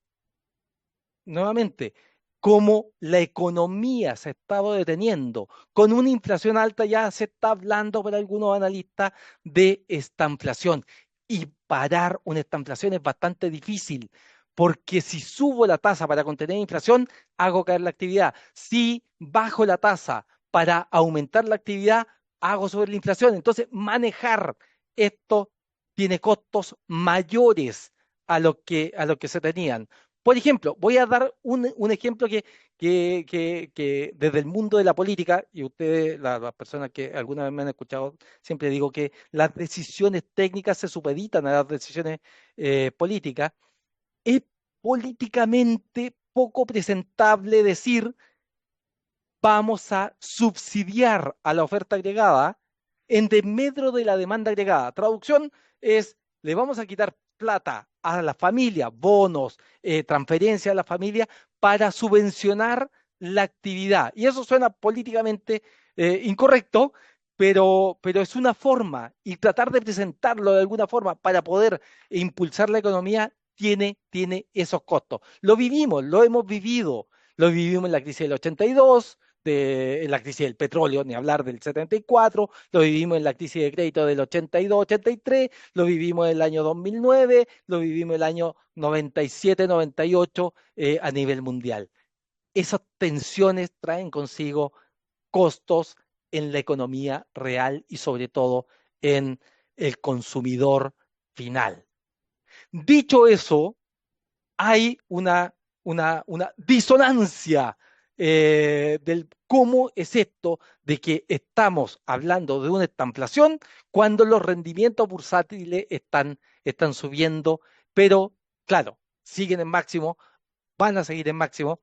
nuevamente, como la economía se ha estado deteniendo, con una inflación alta ya se está hablando por algunos analistas de estanflación. Y parar una estanflación es bastante difícil, porque si subo la tasa para contener inflación, hago caer la actividad. Si bajo la tasa para aumentar la actividad, hago subir la inflación. Entonces, manejar esto tiene costos mayores a lo que se tenían. Por ejemplo, voy a dar un ejemplo que desde el mundo de la política, y ustedes, las personas que alguna vez me han escuchado, siempre digo que las decisiones técnicas se supeditan a las decisiones políticas. Es políticamente poco presentable decir vamos a subsidiar a la oferta agregada en desmedro de la demanda agregada. Traducción es, le vamos a quitar plata a la familia, bonos, transferencias a la familia para subvencionar la actividad. Y eso suena políticamente incorrecto, pero es una forma y tratar de presentarlo de alguna forma para poder impulsar la economía tiene esos costos. Lo vivimos, lo hemos vivido. Lo vivimos en la crisis del 82, en la crisis del petróleo, ni hablar del 74, lo vivimos en la crisis de crédito del 82, 83, lo vivimos en el año 2009, lo vivimos en el año 97, 98 a nivel mundial. Esas tensiones traen consigo costos en la economía real y sobre todo en el consumidor final. Dicho eso, hay una disonancia del cómo es esto de que estamos hablando de una estanflación cuando los rendimientos bursátiles están subiendo, pero claro, siguen en máximo, van a seguir en máximo,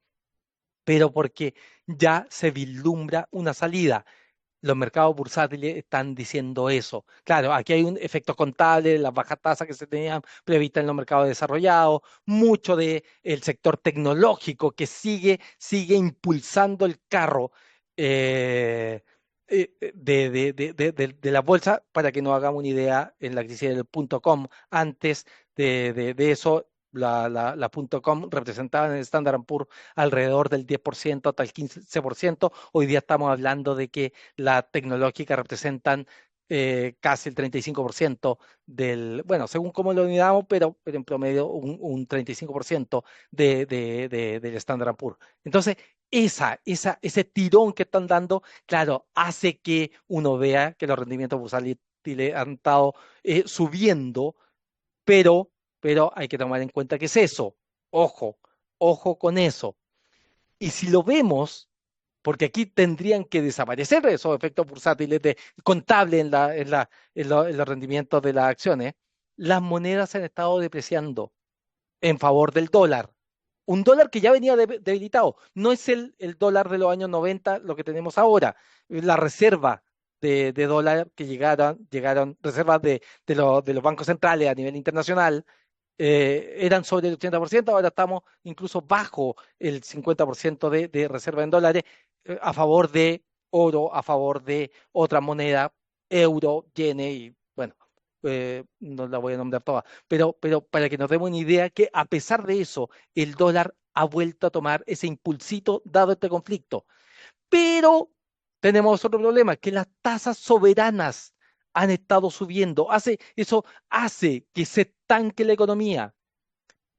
pero porque ya se vislumbra una salida. Los mercados bursátiles están diciendo eso. Claro, aquí hay un efecto contable, las bajas tasas que se tenían previstas en los mercados desarrollados, mucho del sector tecnológico que sigue impulsando el carro de la bolsa. Para que nos hagamos una idea, en la crisis del punto com, antes de eso, la punto .com representaba en el Standard Poor's alrededor del 10% hasta el 15%. Hoy día estamos hablando de que las tecnológicas representan casi el 35% bueno, según cómo lo midamos, pero en promedio un 35% del Standard Poor's. Entonces, ese tirón que están dando, claro, hace que uno vea que los rendimientos bursátiles han estado subiendo, pero, pero hay que tomar en cuenta que es eso. Ojo, ojo con eso. Y si lo vemos, porque aquí tendrían que desaparecer esos efectos bursátiles contables en los rendimientos de las acciones, las monedas se han estado depreciando en favor del dólar. Un dólar que ya venía debilitado. No es el dólar de los años 90 lo que tenemos ahora. La reserva de dólar que llegaron reservas de los bancos centrales a nivel internacional, eran sobre el 80%, ahora estamos incluso bajo el 50% de reserva en dólares, a favor de oro, a favor de otra moneda, euro, yen y bueno, no la voy a nombrar todas, pero para que nos demos una idea que a pesar de eso, el dólar ha vuelto a tomar ese impulsito dado este conflicto. Pero tenemos otro problema, que las tasas soberanas han estado subiendo. Eso hace que se estanque la economía.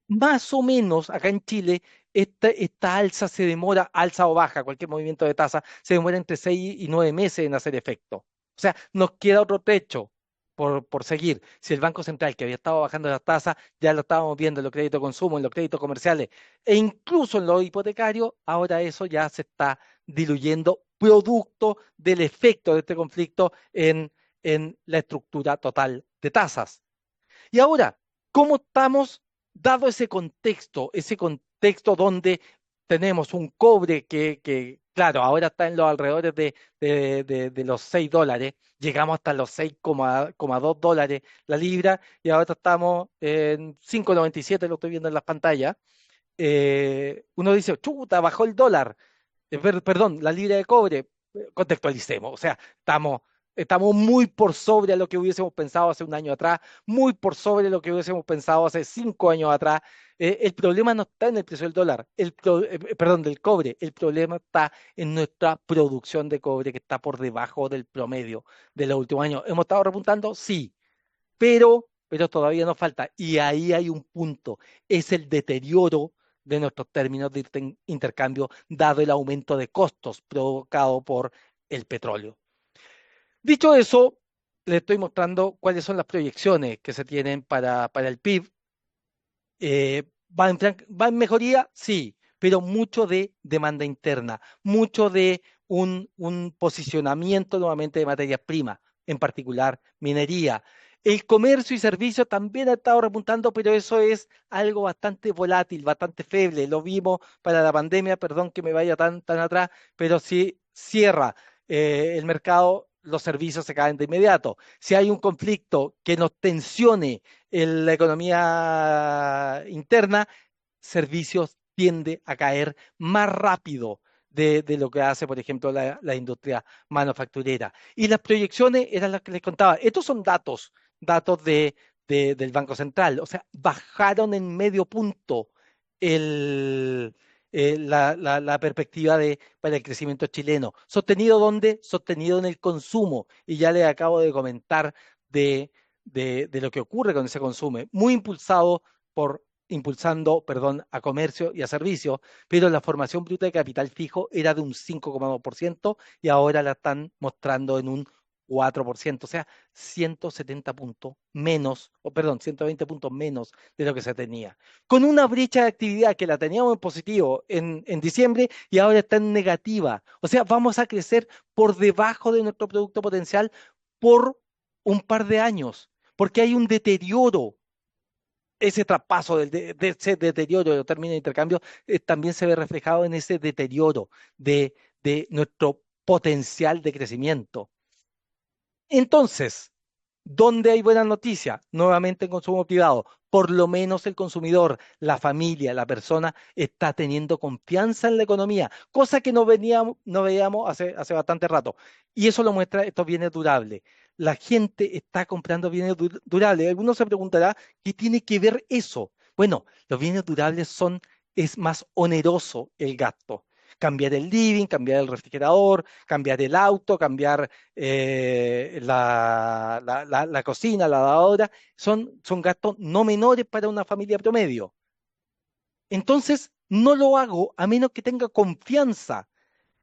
Más o menos acá en Chile, esta alza se demora, alza o baja, cualquier movimiento de tasa, se demora entre 6 y 9 meses en hacer efecto. O sea, nos queda otro techo por seguir. Si el Banco Central, que había estado bajando las tasas, ya lo estábamos viendo en los créditos de consumo, en los créditos comerciales e incluso en los hipotecarios, ahora eso ya se está diluyendo producto del efecto de este conflicto en la estructura total de tasas. Y ahora, ¿cómo estamos, dado ese contexto donde tenemos un cobre claro, ahora está en los alrededores de los $6, llegamos hasta los 6,2 dólares la libra y ahora estamos en 5,97, lo estoy viendo en las pantallas. Uno dice, chuta, bajó el dólar, perdón, la libra de cobre, contextualicemos, o sea, estamos Estamos muy por sobre a lo que hubiésemos pensado hace un año atrás, muy por sobre lo que hubiésemos pensado hace 5 años atrás. El problema no está en el precio del dólar, perdón, del cobre. El problema está en nuestra producción de cobre, que está por debajo del promedio de los últimos años. ¿Hemos estado repuntando? Sí, pero todavía nos falta. Y ahí hay un punto, es el deterioro de nuestros términos de intercambio, dado el aumento de costos provocado por el petróleo. Dicho eso, le estoy mostrando cuáles son las proyecciones que se tienen para el PIB. ¿Va en mejoría? Sí, pero mucho de demanda interna, mucho de un posicionamiento nuevamente de materias primas, en particular minería. El comercio y servicios también ha estado repuntando, pero eso es algo bastante volátil, bastante feble. Lo vimos para la pandemia, perdón que me vaya tan atrás, pero si cierra el mercado, los servicios se caen de inmediato. Si hay un conflicto que nos tensione en la economía interna, servicios tiende a caer más rápido de lo que hace, por ejemplo, la industria manufacturera. Y las proyecciones eran las que les contaba. Estos son datos del Banco Central. O sea, bajaron en medio punto el, la perspectiva para el crecimiento chileno. ¿Sostenido dónde? Sostenido en el consumo. Y ya les acabo de comentar de de lo que ocurre con ese consumo, muy impulsando, perdón, a comercio y a servicios, pero la formación bruta de capital fijo era de un 5,2% y ahora la están mostrando en un 4%, o sea, 170 puntos menos, o perdón, 120 puntos menos de lo que se tenía. Con una brecha de actividad que la teníamos en positivo en diciembre y ahora está en negativa. O sea, vamos a crecer por debajo de nuestro producto potencial por un par de años porque hay un deterioro. Ese traspaso de ese deterioro de los términos de intercambio también se ve reflejado en ese deterioro de nuestro potencial de crecimiento. Entonces, ¿dónde hay buenas noticias? Nuevamente en consumo privado. Por lo menos el consumidor, la familia, la persona está teniendo confianza en la economía, cosa que no veíamos hace bastante rato. Y eso lo muestra estos bienes durables. La gente está comprando bienes durables. Algunos se preguntará, ¿qué tiene que ver eso? Bueno, los bienes durables es más oneroso el gasto. Cambiar el living, cambiar el refrigerador, cambiar el auto, cambiar la cocina, la lavadora, son gastos no menores para una familia promedio. Entonces, no lo hago a menos que tenga confianza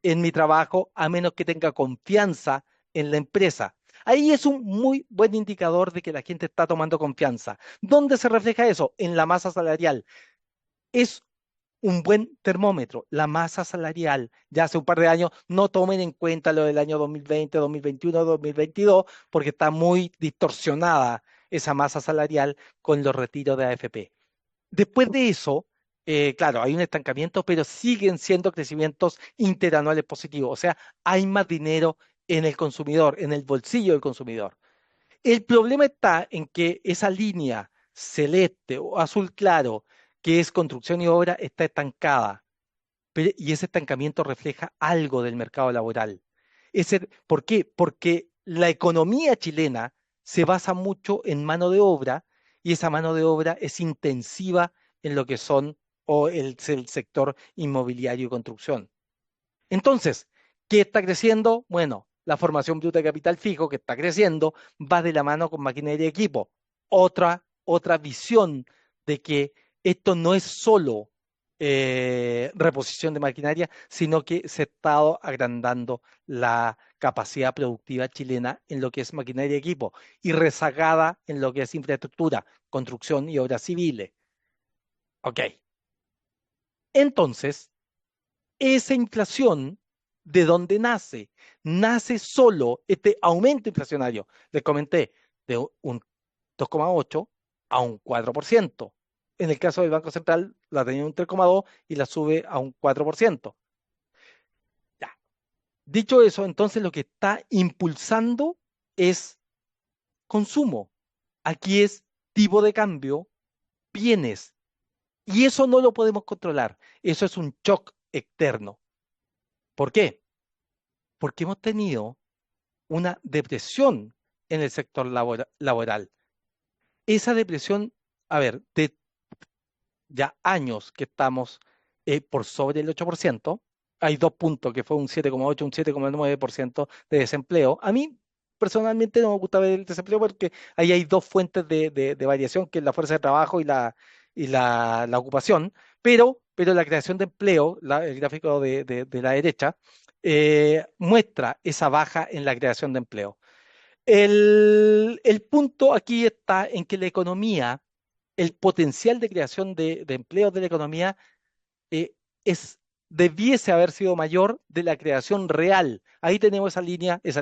en mi trabajo, a menos que tenga confianza en la empresa. Ahí es un muy buen indicador de que la gente está tomando confianza. ¿Dónde se refleja eso? En la masa salarial. Es un buen termómetro, la masa salarial. Ya hace un par de años, no tomen en cuenta lo del año 2020, 2021, 2022, porque está muy distorsionada esa masa salarial con los retiros de AFP. Después de eso, claro, hay un estancamiento, pero siguen siendo crecimientos interanuales positivos. O sea, hay más dinero en el consumidor, en el bolsillo del consumidor. El problema está en que esa línea celeste o azul claro, que es construcción y obra, está estancada. Y ese estancamiento refleja algo del mercado laboral. ¿Por qué? Porque la economía chilena se basa mucho en mano de obra y esa mano de obra es intensiva en lo que son o el sector inmobiliario y construcción. Entonces, ¿qué está creciendo? Bueno, la formación bruta de capital fijo que está creciendo va de la mano con maquinaria y equipo. Otra visión de que esto no es solo reposición de maquinaria, sino que se ha estado agrandando la capacidad productiva chilena en lo que es maquinaria y equipo y rezagada en lo que es infraestructura, construcción y obras civiles. Ok. Entonces, esa inflación, ¿de dónde nace? Nace solo este aumento inflacionario. Les comenté, de un 2,8 a un 4%. En el caso del Banco Central, la tenía en un 3,2 y la sube a un 4%. Ya. Dicho eso, entonces lo que está impulsando es consumo. Aquí es tipo de cambio, bienes. Y eso no lo podemos controlar. Eso es un shock externo. ¿Por qué? Porque hemos tenido una depresión en el sector laboral. Esa depresión, a ver, de ya años que estamos por sobre el 8%, hay 2 puntos, que fue un 7,8, un 7,9% de desempleo. A mí personalmente no me gusta ver el desempleo porque ahí hay dos fuentes de variación, que es la fuerza de trabajo y la ocupación, pero la creación de empleo, el gráfico de la derecha, muestra esa baja en la creación de empleo. El punto aquí está en que la economía, el potencial de creación de empleos de la economía eh, es, debiese haber sido mayor de la creación real. Ahí tenemos esa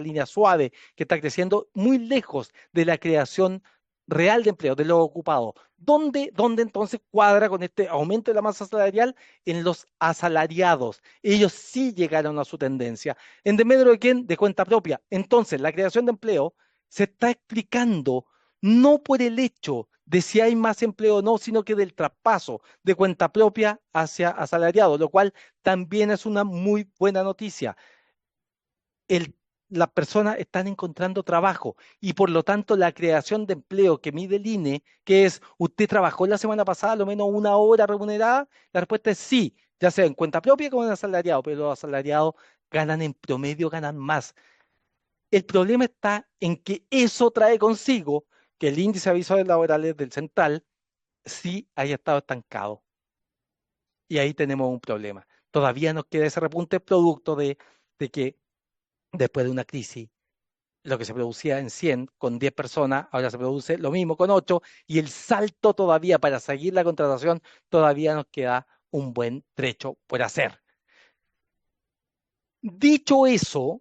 línea suave que está creciendo muy lejos de la creación real de empleo, de lo ocupado. ¿Dónde entonces cuadra con este aumento de la masa salarial? En los asalariados. Ellos sí llegaron a su tendencia. ¿En desmedro de quién? De cuenta propia. Entonces, la creación de empleo se está explicando no por el hecho de si hay más empleo o no, sino que del traspaso de cuenta propia hacia asalariado, lo cual también es una muy buena noticia. El, las personas están encontrando trabajo y por lo tanto la creación de empleo que mide el INE, que es, ¿usted trabajó la semana pasada a lo menos una hora remunerada? La respuesta es sí, ya sea en cuenta propia como en asalariado, pero los asalariados ganan en promedio, ganan más. El problema está en que eso trae consigo que el índice de avisos laborales del Central sí haya estado estancado. Y ahí tenemos un problema. Todavía nos queda ese repunte producto de que después de una crisis, lo que se producía en 100 con 10 personas, ahora se produce lo mismo con 8, y el salto todavía para seguir la contratación, todavía nos queda un buen trecho por hacer. Dicho eso,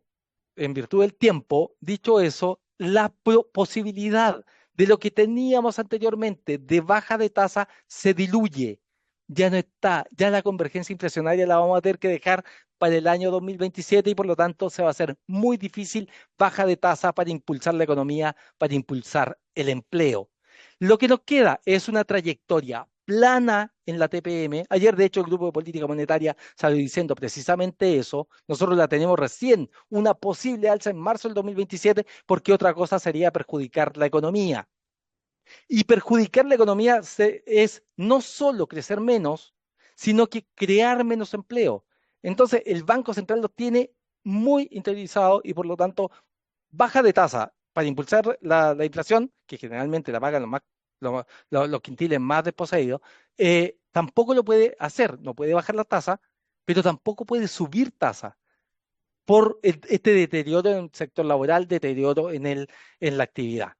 en virtud del tiempo, dicho eso, la posibilidad de lo que teníamos anteriormente de baja de tasa se diluye. Ya no está, ya la convergencia inflacionaria la vamos a tener que dejar para el año 2027 y por lo tanto se va a hacer muy difícil baja de tasa para impulsar la economía, para impulsar el empleo. Lo que nos queda es una trayectoria plana en la TPM. Ayer, de hecho, el Grupo de Política Monetaria salió diciendo precisamente eso. Nosotros la tenemos recién, una posible alza en marzo del 2027, porque otra cosa sería perjudicar la economía. Y perjudicar la economía es no solo crecer menos, sino que crear menos empleo. Entonces, el Banco Central lo tiene muy interiorizado y por lo tanto baja de tasa para impulsar la inflación, que generalmente la pagan los quintiles más desposeídos, tampoco lo puede hacer, no puede bajar la tasa, pero tampoco puede subir tasa por este deterioro en el sector laboral, deterioro en la actividad.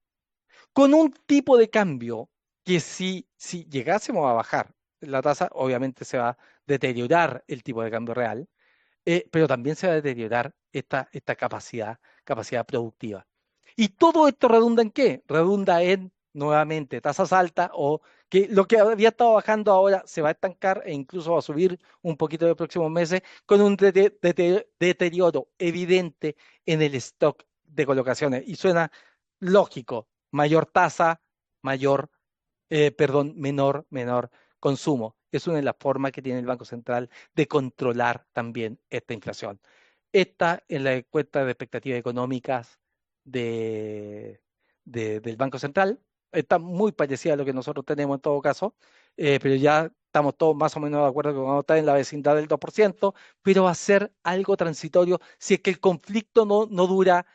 Con un tipo de cambio que si llegásemos a bajar la tasa, obviamente se va a deteriorar el tipo de cambio real, pero también se va a deteriorar esta capacidad productiva. ¿Y todo esto redunda en qué? Redunda en, nuevamente, tasas altas o que lo que había estado bajando ahora se va a estancar e incluso va a subir un poquito en los próximos meses con un deterioro evidente en el stock de colocaciones. Y suena lógico, mayor tasa, menor consumo. Es una de las formas que tiene el Banco Central de controlar también esta inflación. Esta en la encuesta de expectativas económicas del Banco Central. Está muy parecida a lo que nosotros tenemos en todo caso, pero ya estamos todos más o menos de acuerdo que vamos a estar en la vecindad del 2%, pero va a ser algo transitorio si es que el conflicto no dura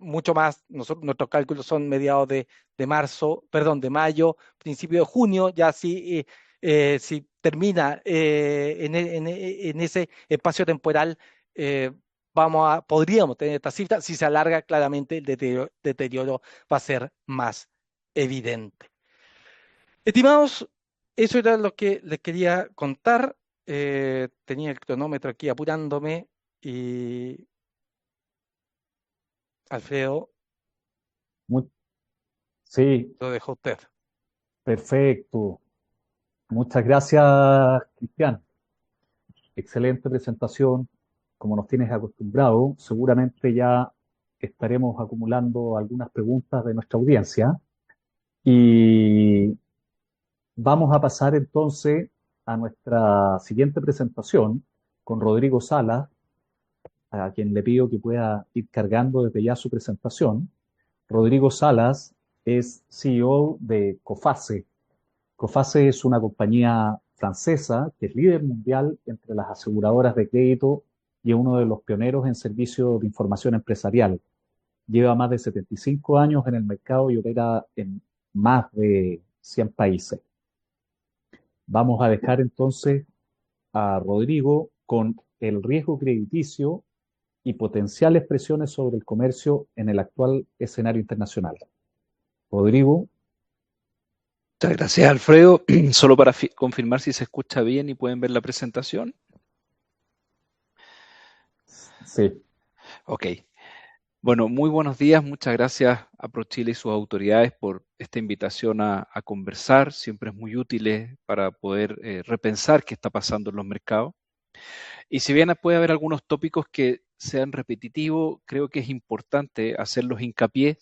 mucho más. Nuestros cálculos son mediados de marzo, perdón, de mayo, principio de junio, ya si termina en ese espacio temporal, eh, podríamos tener esta cifra. Si se alarga, claramente el deterioro va a ser más evidente. Estimados, eso era lo que les quería contar. Tenía el cronómetro aquí apurándome y Alfredo,
Mu- sí,
lo dejo a usted.
perfecto. Muchas gracias, Cristian. Excelente presentación. Como nos tienes acostumbrado, seguramente ya estaremos acumulando algunas preguntas de nuestra audiencia y vamos a pasar entonces a nuestra siguiente presentación con Rodrigo Salas, a quien le pido que pueda ir cargando desde ya su presentación. Rodrigo Salas es CEO de Coface. Coface es una compañía francesa que es líder mundial entre las aseguradoras de crédito y es uno de los pioneros en servicios de información empresarial. Lleva más de 75 años en el mercado y opera en más de 100 países. Vamos a dejar entonces a Rodrigo con el riesgo crediticio y potenciales presiones sobre el comercio en el actual escenario internacional. Rodrigo.
Muchas gracias, Alfredo. Solo para confirmar si se escucha bien y pueden ver la presentación.
Sí.
Ok. Bueno, muy buenos días. Muchas gracias a ProChile y sus autoridades por esta invitación a conversar. Siempre es muy útil para poder repensar qué está pasando en los mercados. Y si bien puede haber algunos tópicos que sean repetitivos, creo que es importante hacerlos hincapié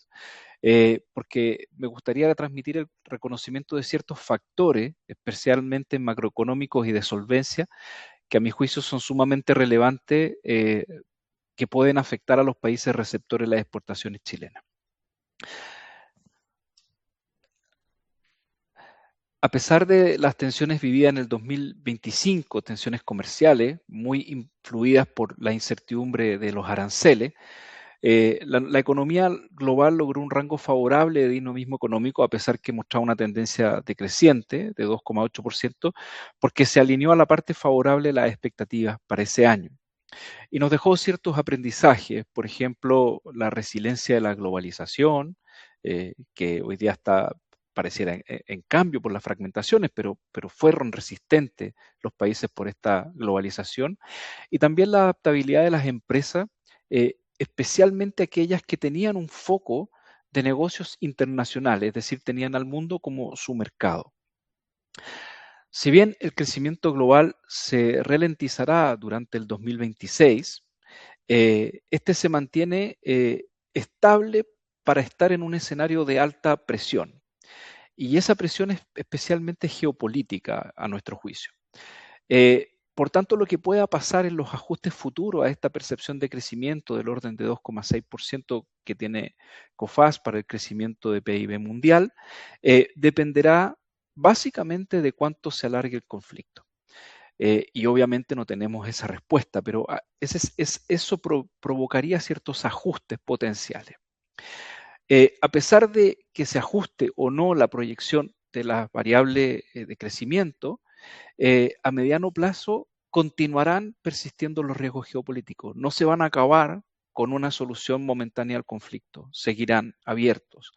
porque me gustaría transmitir el reconocimiento de ciertos factores, especialmente macroeconómicos y de solvencia, que a mi juicio son sumamente relevantes, que pueden afectar a los países receptores de las exportaciones chilenas. A pesar de las tensiones vividas en el 2025, tensiones comerciales muy influidas por la incertidumbre de los aranceles, la economía global logró un rango favorable de dinamismo económico, a pesar que mostraba una tendencia decreciente de 2,8%, porque se alineó a la parte favorable de las expectativas para ese año. Y nos dejó ciertos aprendizajes, por ejemplo, la resiliencia de la globalización, que hoy día pareciera en cambio por las fragmentaciones, pero fueron resistentes los países por esta globalización, y también la adaptabilidad de las empresas, especialmente aquellas que tenían un foco de negocios internacionales, es decir, tenían al mundo como su mercado. Si bien el crecimiento global se ralentizará durante el 2026, este se mantiene estable para estar en un escenario de alta presión. Y esa presión es especialmente geopolítica, a nuestro juicio. Por tanto, lo que pueda pasar en los ajustes futuros a esta percepción de crecimiento del orden de 2,6% que tiene COFAS para el crecimiento de PIB mundial, dependerá básicamente de cuánto se alargue el conflicto. Y obviamente no tenemos esa respuesta, pero eso provocaría ciertos ajustes potenciales. A pesar de que se ajuste o no la proyección de la variable de crecimiento, a mediano plazo continuarán persistiendo los riesgos geopolíticos. No se van a acabar con una solución momentánea al conflicto, seguirán abiertos.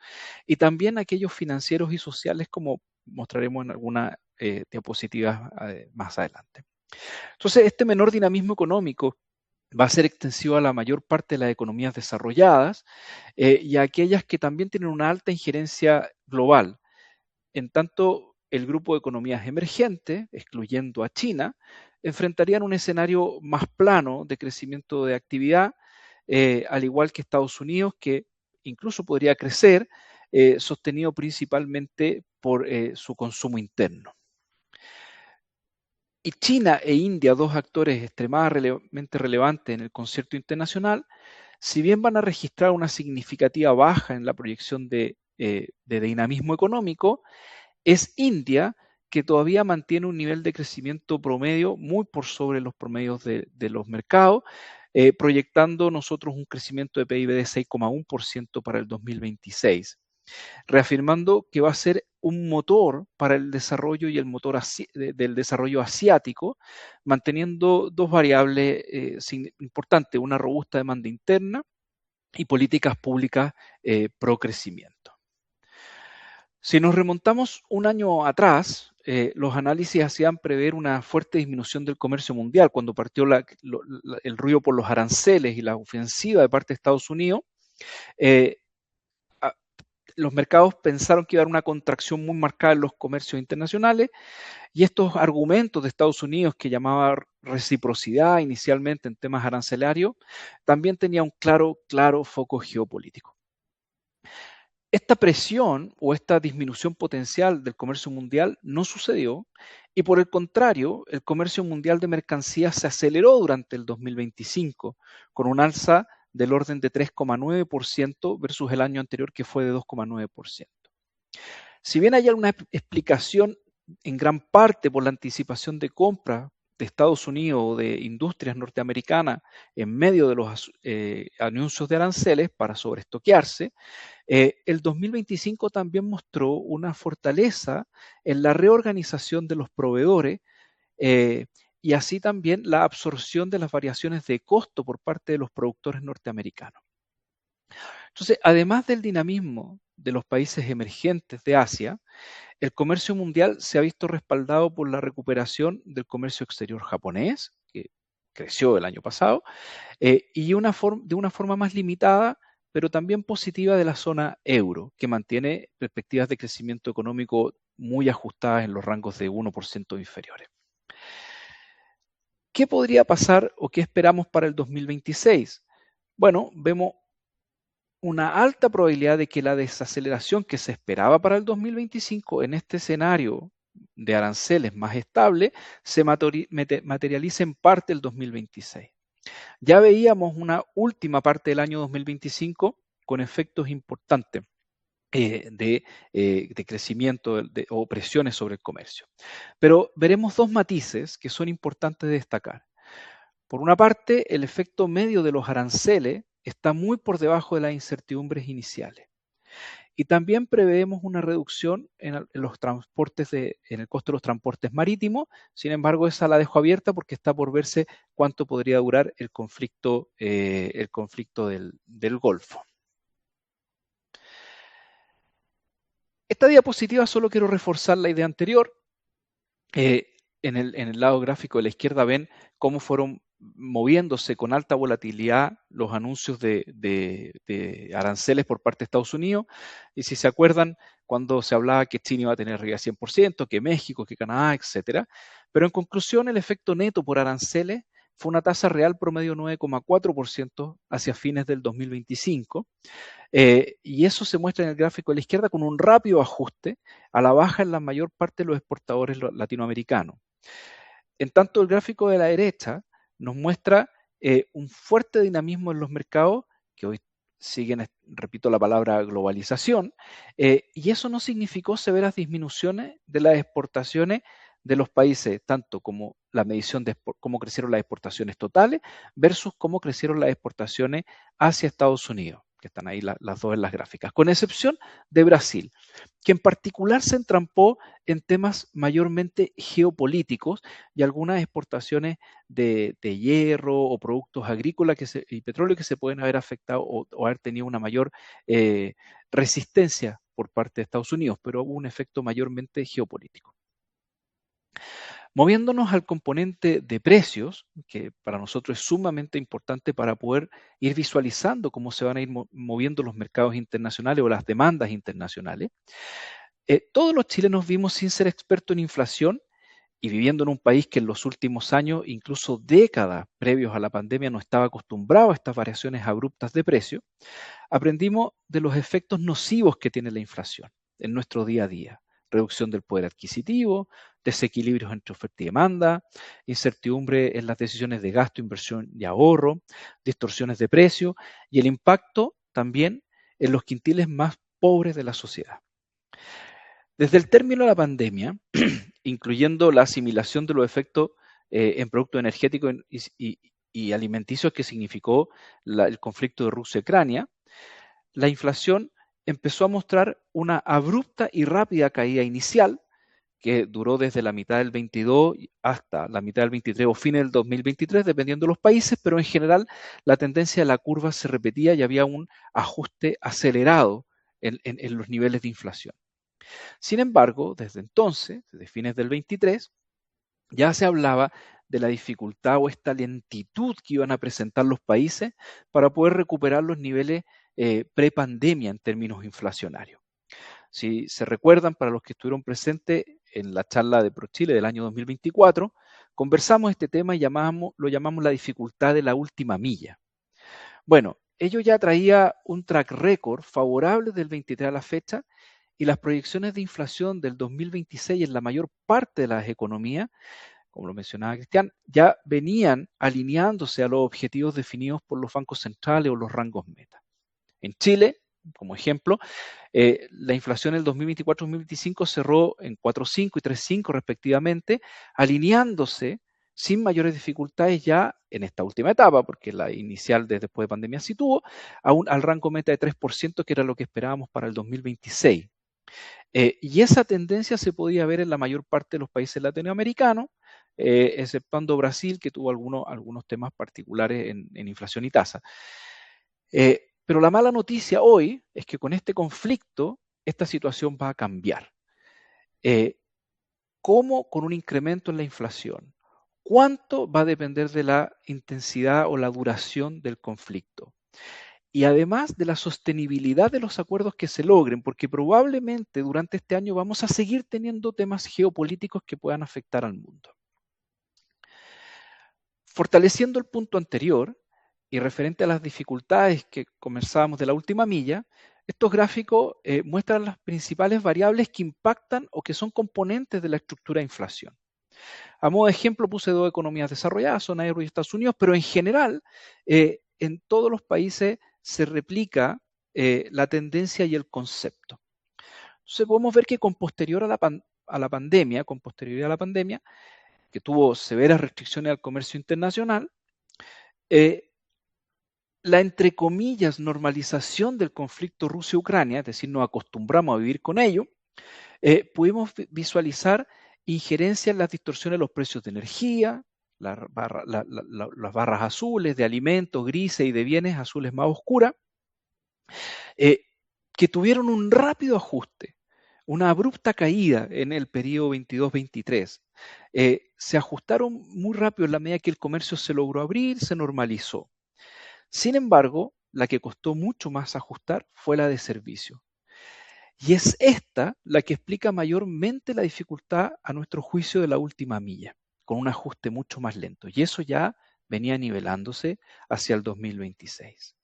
Y también aquellos financieros y sociales, como mostraremos en algunas diapositivas más adelante. Entonces, este menor dinamismo económico va a ser extensivo a la mayor parte de las economías desarrolladas y a aquellas que también tienen una alta injerencia global. En tanto, el grupo de economías emergentes, excluyendo a China, enfrentarían un escenario más plano de crecimiento de actividad, al igual que Estados Unidos, que incluso podría crecer, sostenido principalmente por su consumo interno. Y China e India, dos actores extremadamente relevantes en el concierto internacional, si bien van a registrar una significativa baja en la proyección de dinamismo económico, es India que todavía mantiene un nivel de crecimiento promedio muy por sobre los promedios de los mercados, proyectando nosotros un crecimiento de PIB de 6,1% para el 2026, reafirmando que va a ser un motor para el desarrollo y el motor del desarrollo asiático, manteniendo dos variables importantes, una robusta demanda interna y políticas públicas pro crecimiento. Si nos remontamos un año atrás, los análisis hacían prever una fuerte disminución del comercio mundial cuando partió el ruido por los aranceles y la ofensiva de parte de Estados Unidos. Los mercados pensaron que iba a haber una contracción muy marcada en los comercios internacionales y estos argumentos de Estados Unidos que llamaba reciprocidad inicialmente en temas arancelarios también tenía un claro foco geopolítico. Esta presión o esta disminución potencial del comercio mundial no sucedió y por el contrario, el comercio mundial de mercancías se aceleró durante el 2025 con un alza del orden de 3,9% versus el año anterior que fue de 2,9%. Si bien hay alguna explicación en gran parte por la anticipación de compra de Estados Unidos o de industrias norteamericanas en medio de los anuncios de aranceles para sobreestoquearse, el 2025 también mostró una fortaleza en la reorganización de los proveedores y así también la absorción de las variaciones de costo por parte de los productores norteamericanos. Entonces, además del dinamismo de los países emergentes de Asia, el comercio mundial se ha visto respaldado por la recuperación del comercio exterior japonés, que creció el año pasado, y de una forma más limitada, pero también positiva de la zona euro, que mantiene perspectivas de crecimiento económico muy ajustadas en los rangos de 1% inferiores. ¿Qué podría pasar o qué esperamos para el 2026? Bueno, vemos una alta probabilidad de que la desaceleración que se esperaba para el 2025 en este escenario de aranceles más estable se materialice en parte el 2026. Ya veíamos una última parte del año 2025 con efectos importantes de crecimiento o presiones sobre el comercio. Pero veremos dos matices que son importantes de destacar. Por una parte, el efecto medio de los aranceles está muy por debajo de las incertidumbres iniciales. Y también preveemos una reducción en los transportes en el costo de los transportes marítimos. Sin embargo, esa la dejo abierta porque está por verse cuánto podría durar el conflicto del Golfo. Esta diapositiva solo quiero reforzar la idea anterior. En el lado gráfico de la izquierda ven cómo fueron moviéndose con alta volatilidad los anuncios de aranceles por parte de Estados Unidos. Y si se acuerdan, cuando se hablaba que China iba a tener arriba 100%, que México, que Canadá, etcétera. Pero en conclusión, el efecto neto por aranceles fue una tasa real promedio 9,4% hacia fines del 2025. Y eso se muestra en el gráfico de la izquierda con un rápido ajuste a la baja en la mayor parte de los exportadores latinoamericanos. En tanto, el gráfico de la derecha nos muestra un fuerte dinamismo en los mercados que hoy siguen, repito la palabra, globalización, y eso no significó severas disminuciones de las exportaciones de los países, tanto como la medición de cómo crecieron las exportaciones totales versus cómo crecieron las exportaciones hacia Estados Unidos, que están ahí las dos en las gráficas, con excepción de Brasil, que en particular se entrampó en temas mayormente geopolíticos y algunas exportaciones de hierro o productos agrícolas y petróleo que se pueden haber afectado o haber tenido una mayor resistencia por parte de Estados Unidos, pero hubo un efecto mayormente geopolítico. Moviéndonos al componente de precios, que para nosotros es sumamente importante para poder ir visualizando cómo se van a ir moviendo los mercados internacionales o las demandas internacionales, todos los chilenos vimos, sin ser expertos en inflación y viviendo en un país que en los últimos años, incluso décadas previos a la pandemia, no estaba acostumbrado a estas variaciones abruptas de precio, aprendimos de los efectos nocivos que tiene la inflación en nuestro día a día. Reducción del poder adquisitivo, desequilibrios entre oferta y demanda, incertidumbre en las decisiones de gasto, inversión y ahorro, distorsiones de precio y el impacto también en los quintiles más pobres de la sociedad. Desde el término de la pandemia, incluyendo la asimilación de los efectos en productos energéticos y alimenticios que significó el conflicto de Rusia-Ucrania, la inflación empezó a mostrar una abrupta y rápida caída inicial que duró desde la mitad del 22 hasta la mitad del 23 o fines del 2023, dependiendo de los países, pero en general la tendencia de la curva se repetía y había un ajuste acelerado en los niveles de inflación. Sin embargo, desde entonces, desde fines del 23, ya se hablaba de la dificultad o esta lentitud que iban a presentar los países para poder recuperar los niveles prepandemia en términos inflacionarios. Si se recuerdan, para los que estuvieron presentes en la charla de ProChile del año 2024, conversamos este tema y lo llamamos la dificultad de la última milla. Bueno, ello ya traía un track record favorable del 23 a la fecha, y las proyecciones de inflación del 2026 en la mayor parte de las economías, como lo mencionaba Cristian, ya venían alineándose a los objetivos definidos por los bancos centrales o los rangos meta. En Chile, como ejemplo, la inflación en el 2024-2025 cerró en 4,5 y 3,5 respectivamente, alineándose sin mayores dificultades ya en esta última etapa, porque la inicial después de pandemia sí tuvo, al rango meta de 3%, que era lo que esperábamos para el 2026. Y esa tendencia se podía ver en la mayor parte de los países latinoamericanos, exceptuando Brasil, que tuvo algunos temas particulares en inflación y tasa. Pero la mala noticia hoy es que con este conflicto, esta situación va a cambiar. ¿Cómo? Con un incremento en la inflación. ¿Cuánto? Va a depender de la intensidad o la duración del conflicto. Y además de la sostenibilidad de los acuerdos que se logren, porque probablemente durante este año vamos a seguir teniendo temas geopolíticos que puedan afectar al mundo. Fortaleciendo el punto anterior y referente a las dificultades que conversábamos de la última milla, estos gráficos muestran las principales variables que impactan o que son componentes de la estructura de inflación. A modo de ejemplo puse 2 economías desarrolladas, zona euro y Estados Unidos, pero en general en todos los países se replica la tendencia y el concepto. Entonces podemos ver que con posterioridad a la pandemia, que tuvo severas restricciones al comercio internacional, la, entre comillas, normalización del conflicto Rusia-Ucrania, es decir, nos acostumbramos a vivir con ello, pudimos visualizar injerencia en las distorsiones de los precios de energía, las barras azules de alimentos grises y de bienes azules más oscuras, que tuvieron un rápido ajuste, una abrupta caída en el periodo 22-23. Se ajustaron muy rápido en la medida que el comercio se logró abrir, se normalizó. Sin embargo, la que costó mucho más ajustar fue la de servicio. Y es esta la que explica mayormente la dificultad, a nuestro juicio, de la última milla, con un ajuste mucho más lento. Y eso ya venía nivelándose hacia el 2026.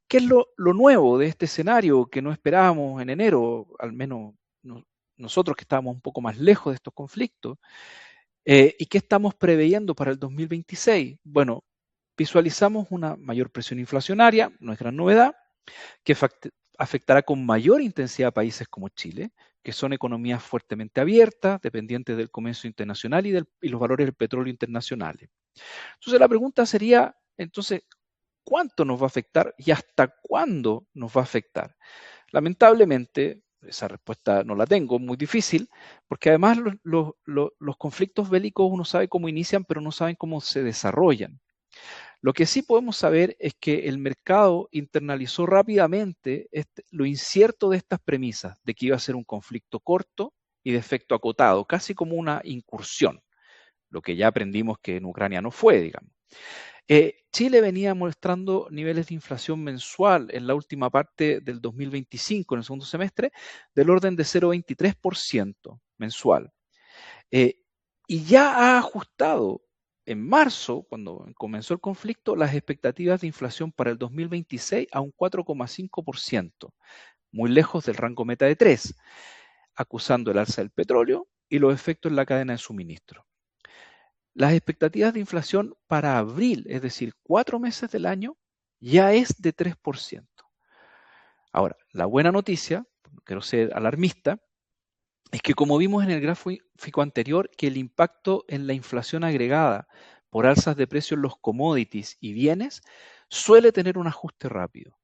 ¿Qué es lo nuevo de este escenario que no esperábamos en enero, al menos nosotros que estábamos un poco más lejos de estos conflictos? ¿Y qué estamos preveyendo para el 2026? Bueno, visualizamos una mayor presión inflacionaria, no es gran novedad, que afectará con mayor intensidad a países como Chile, que son economías fuertemente abiertas, dependientes del comercio internacional y los valores del petróleo internacionales. Entonces la pregunta sería, entonces, ¿cuánto nos va a afectar y hasta cuándo nos va a afectar? Lamentablemente, esa respuesta no la tengo, muy difícil, porque además los conflictos bélicos uno sabe cómo inician, pero no saben cómo se desarrollan. Lo que sí podemos saber es que el mercado internalizó rápidamente lo incierto de estas premisas, de que iba a ser un conflicto corto y de efecto acotado, casi como una incursión, lo que ya aprendimos que en Ucrania no fue, digamos. Chile venía mostrando niveles de inflación mensual en la última parte del 2025, en el segundo semestre, del orden de 0,23% mensual. Y ya ha ajustado en marzo, cuando comenzó el conflicto, las expectativas de inflación para el 2026 a un 4,5%, muy lejos del rango meta de 3%, acusando el alza del petróleo y los efectos en la cadena de suministro. Las expectativas de inflación para abril, es decir, 4 meses del año, ya es de 3%. Ahora, la buena noticia, no quiero ser alarmista, es que como vimos en el gráfico anterior, que el impacto en la inflación agregada por alzas de precios en los commodities y bienes suele tener un ajuste rápido,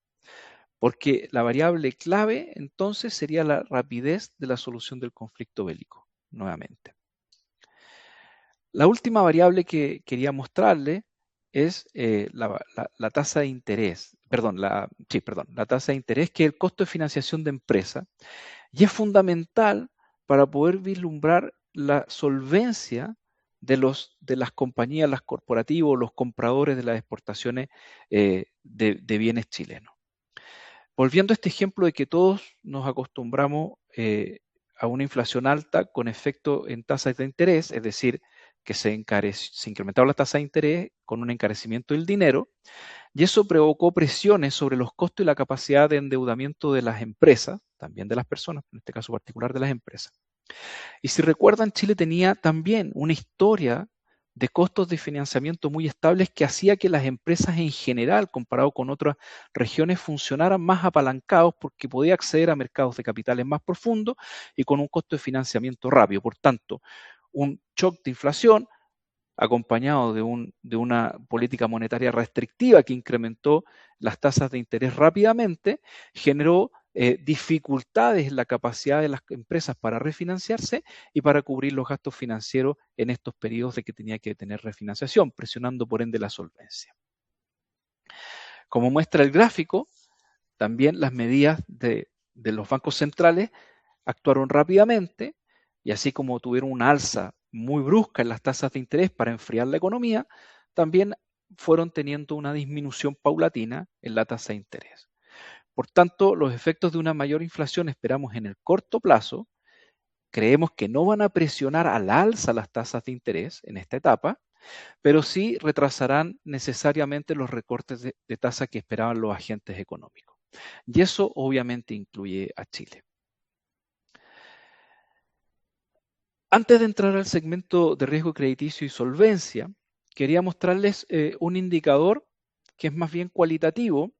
porque la variable clave entonces sería la rapidez de la solución del conflicto bélico, nuevamente. La última variable que quería mostrarle es la tasa de interés, la tasa de interés, que es el costo de financiación de empresa, y es fundamental para poder vislumbrar la solvencia de las compañías, las corporativas, los compradores de las exportaciones de bienes chilenos. Volviendo a este ejemplo de que todos nos acostumbramos a una inflación alta con efecto en tasas de interés, es decir, que se incrementaron las tasas de interés con un encarecimiento del dinero, y eso provocó presiones sobre los costos y la capacidad de endeudamiento de las empresas, también de las personas, en este caso particular de las empresas. Y si recuerdan, Chile tenía también una historia de costos de financiamiento muy estables que hacía que las empresas en general, comparado con otras regiones, funcionaran más apalancados porque podía acceder a mercados de capitales más profundos y con un costo de financiamiento rápido. Por tanto, un shock de inflación acompañado de una política monetaria restrictiva que incrementó las tasas de interés rápidamente, generó dificultades en la capacidad de las empresas para refinanciarse y para cubrir los gastos financieros en estos periodos de que tenía que tener refinanciación, presionando por ende la solvencia. Como muestra el gráfico, también las medidas de los bancos centrales actuaron rápidamente y así como tuvieron una alza muy brusca en las tasas de interés para enfriar la economía, también fueron teniendo una disminución paulatina en la tasa de interés. Por tanto, los efectos de una mayor inflación esperamos en el corto plazo. Creemos que no van a presionar al alza las tasas de interés en esta etapa, pero sí retrasarán necesariamente los recortes de tasa que esperaban los agentes económicos. Y eso obviamente incluye a Chile. Antes de entrar al segmento de riesgo crediticio y solvencia, quería mostrarles un indicador que es más bien cualitativo,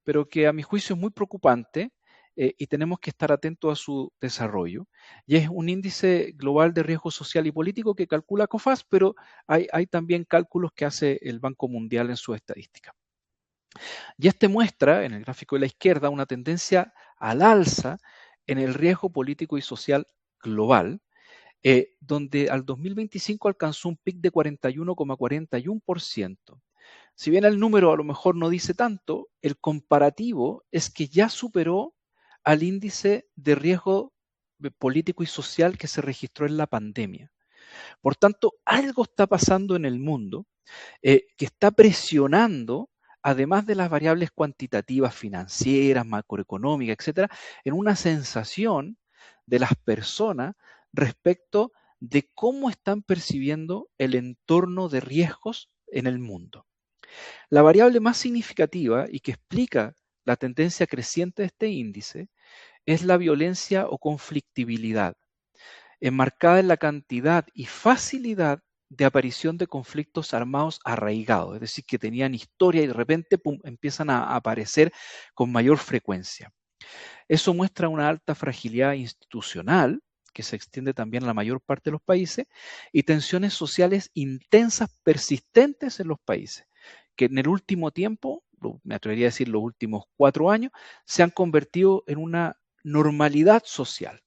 pero que a mi juicio es muy preocupante y tenemos que estar atentos a su desarrollo. Y es un índice global de riesgo social y político que calcula COFAS, pero hay también cálculos que hace el Banco Mundial en su estadística. Y este muestra, en el gráfico de la izquierda, una tendencia al alza en el riesgo político y social global, donde al 2025 alcanzó un pic de 41,41%. Si bien el número a lo mejor no dice tanto, el comparativo es que ya superó al índice de riesgo político y social que se registró en la pandemia. Por tanto, algo está pasando en el mundo que está presionando, además de las variables cuantitativas financieras, macroeconómicas, etcétera, en una sensación de las personas respecto de cómo están percibiendo el entorno de riesgos en el mundo. La variable más significativa y que explica la tendencia creciente de este índice es la violencia o conflictibilidad, enmarcada en la cantidad y facilidad de aparición de conflictos armados arraigados, es decir, que tenían historia y de repente empiezan a aparecer con mayor frecuencia. Eso muestra una alta fragilidad institucional, que se extiende también a la mayor parte de los países, y tensiones sociales intensas, persistentes en los países, que en el último tiempo, me atrevería a decir los últimos 4 años, se han convertido en una normalidad social.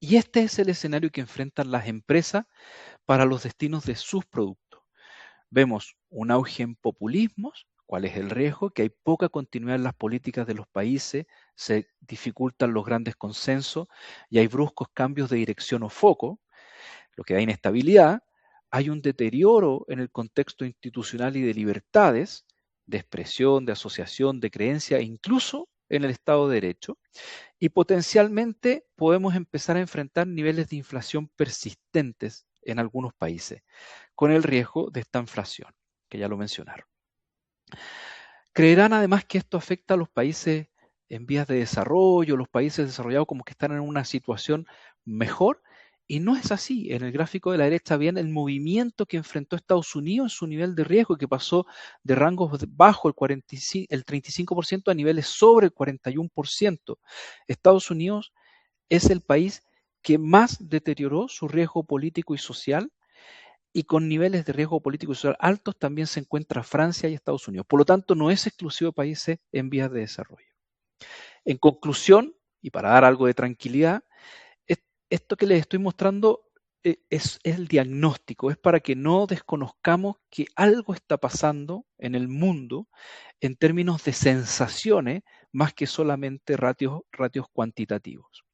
Y este es el escenario que enfrentan las empresas para los destinos de sus productos. Vemos un auge en populismos. ¿Cuál es el riesgo? Que hay poca continuidad en las políticas de los países, se dificultan los grandes consensos y hay bruscos cambios de dirección o foco, lo que da inestabilidad. Hay un deterioro en el contexto institucional y de libertades, de expresión, de asociación, de creencia, e incluso en el Estado de Derecho, y potencialmente podemos empezar a enfrentar niveles de inflación persistentes en algunos países, con el riesgo de esta inflación, que ya lo mencionaron. Creerán además que esto afecta a los países en vías de desarrollo, los países desarrollados como que están en una situación mejor, y no es así. En el gráfico de la derecha viene el movimiento que enfrentó Estados Unidos en su nivel de riesgo, que pasó de rangos bajo el 35% a niveles sobre el 41%. Estados Unidos es el país que más deterioró su riesgo político y social, y con niveles de riesgo político y social altos también se encuentra Francia y Estados Unidos. Por lo tanto, no es exclusivo de países en vías de desarrollo. En conclusión, y para dar algo de tranquilidad, esto que les estoy mostrando es el diagnóstico, es para que no desconozcamos que algo está pasando en el mundo en términos de sensaciones más que solamente ratios cuantitativos.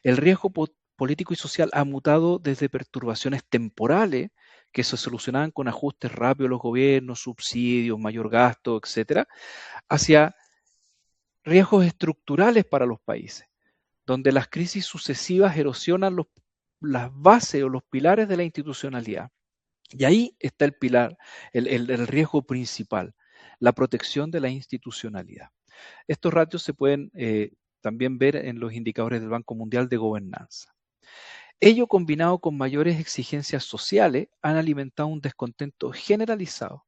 El riesgo político y social ha mutado desde perturbaciones temporales que se solucionaban con ajustes rápidos de los gobiernos, subsidios, mayor gasto, etcétera, hacia riesgos estructurales para los países, donde las crisis sucesivas erosionan los las bases o los pilares de la institucionalidad. Y ahí está el pilar, el riesgo principal, la protección de la institucionalidad. Estos ratios se pueden también ver en los indicadores del Banco Mundial de Gobernanza. Ello, combinado con mayores exigencias sociales, han alimentado un descontento generalizado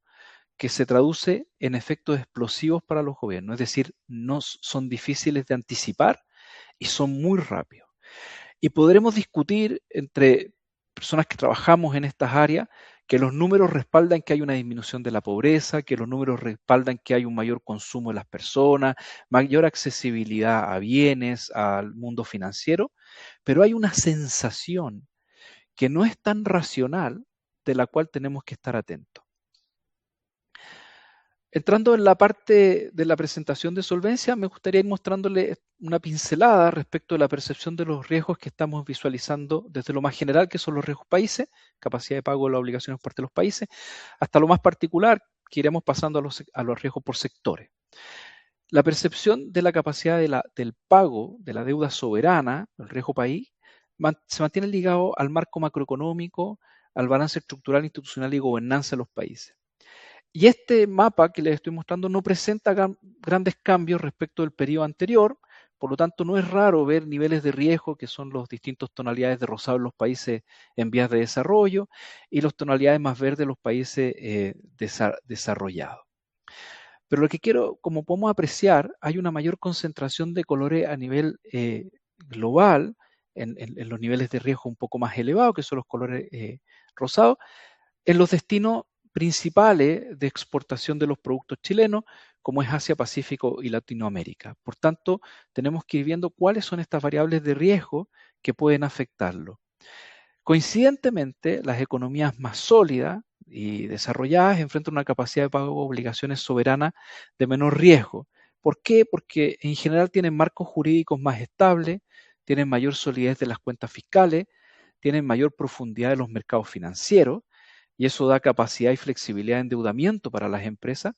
que se traduce en efectos explosivos para los gobiernos, es decir, no son difíciles de anticipar y son muy rápidos. Y podremos discutir entre personas que trabajamos en estas áreas que los números respaldan que hay una disminución de la pobreza, que los números respaldan que hay un mayor consumo de las personas, mayor accesibilidad a bienes, al mundo financiero, pero hay una sensación que no es tan racional de la cual tenemos que estar atentos. Entrando en la parte de la presentación de solvencia, me gustaría ir mostrándole una pincelada respecto de la percepción de los riesgos que estamos visualizando desde lo más general, que son los riesgos países, capacidad de pago de las obligaciones por parte de los países, hasta lo más particular, que iremos pasando a los riesgos por sectores. La percepción de la capacidad del pago de la deuda soberana, el riesgo país, se mantiene ligado al marco macroeconómico, al balance estructural, institucional y gobernanza de los países. Y este mapa que les estoy mostrando no presenta grandes cambios respecto del periodo anterior, por lo tanto no es raro ver niveles de riesgo que son las distintas tonalidades de rosado en los países en vías de desarrollo y las tonalidades más verdes en los países desarrollados. Pero lo que quiero, como podemos apreciar, hay una mayor concentración de colores a nivel global, en los niveles de riesgo un poco más elevados, que son los colores rosados, en los destinos principales de exportación de los productos chilenos, como es Asia, Pacífico y Latinoamérica. Por tanto, tenemos que ir viendo cuáles son estas variables de riesgo que pueden afectarlo. Coincidentemente, las economías más sólidas y desarrolladas enfrentan una capacidad de pago de obligaciones soberanas de menor riesgo. ¿Por qué? Porque en general tienen marcos jurídicos más estables, tienen mayor solidez de las cuentas fiscales, tienen mayor profundidad de los mercados financieros, y eso da capacidad y flexibilidad de endeudamiento para las empresas,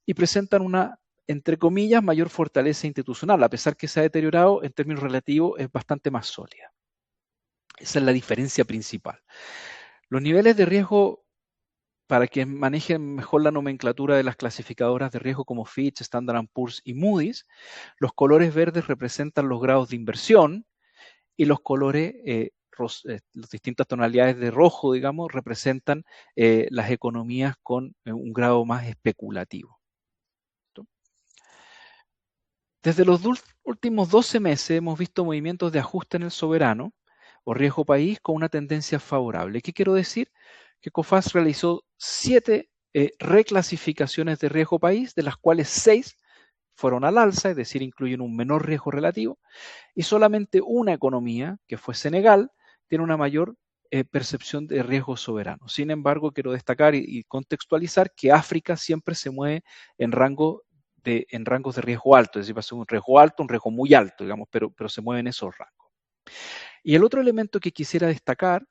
y presentan una, entre comillas, mayor fortaleza institucional, a pesar que se ha deteriorado en términos relativos, es bastante más sólida. Esa es la diferencia principal. Los niveles de riesgo, para que manejen mejor la nomenclatura de las clasificadoras de riesgo como Fitch, Standard & Poor's y Moody's, los colores verdes representan los grados de inversión y los colores, las distintas tonalidades de rojo, digamos, representan las economías con un grado más especulativo. Desde los últimos 12 meses hemos visto movimientos de ajuste en el soberano o riesgo país con una tendencia favorable. ¿Qué quiero decir? Que COFAS realizó 7 reclasificaciones de riesgo país, de las cuales 6 fueron al alza, es decir, incluyen un menor riesgo relativo, y solamente una economía, que fue Senegal, tiene una mayor percepción de riesgo soberano. Sin embargo, quiero destacar y contextualizar que África siempre se mueve en rangos de riesgo alto, es decir, va a ser un riesgo alto, un riesgo muy alto, digamos, pero se mueven esos rangos. Y el otro elemento que quisiera destacar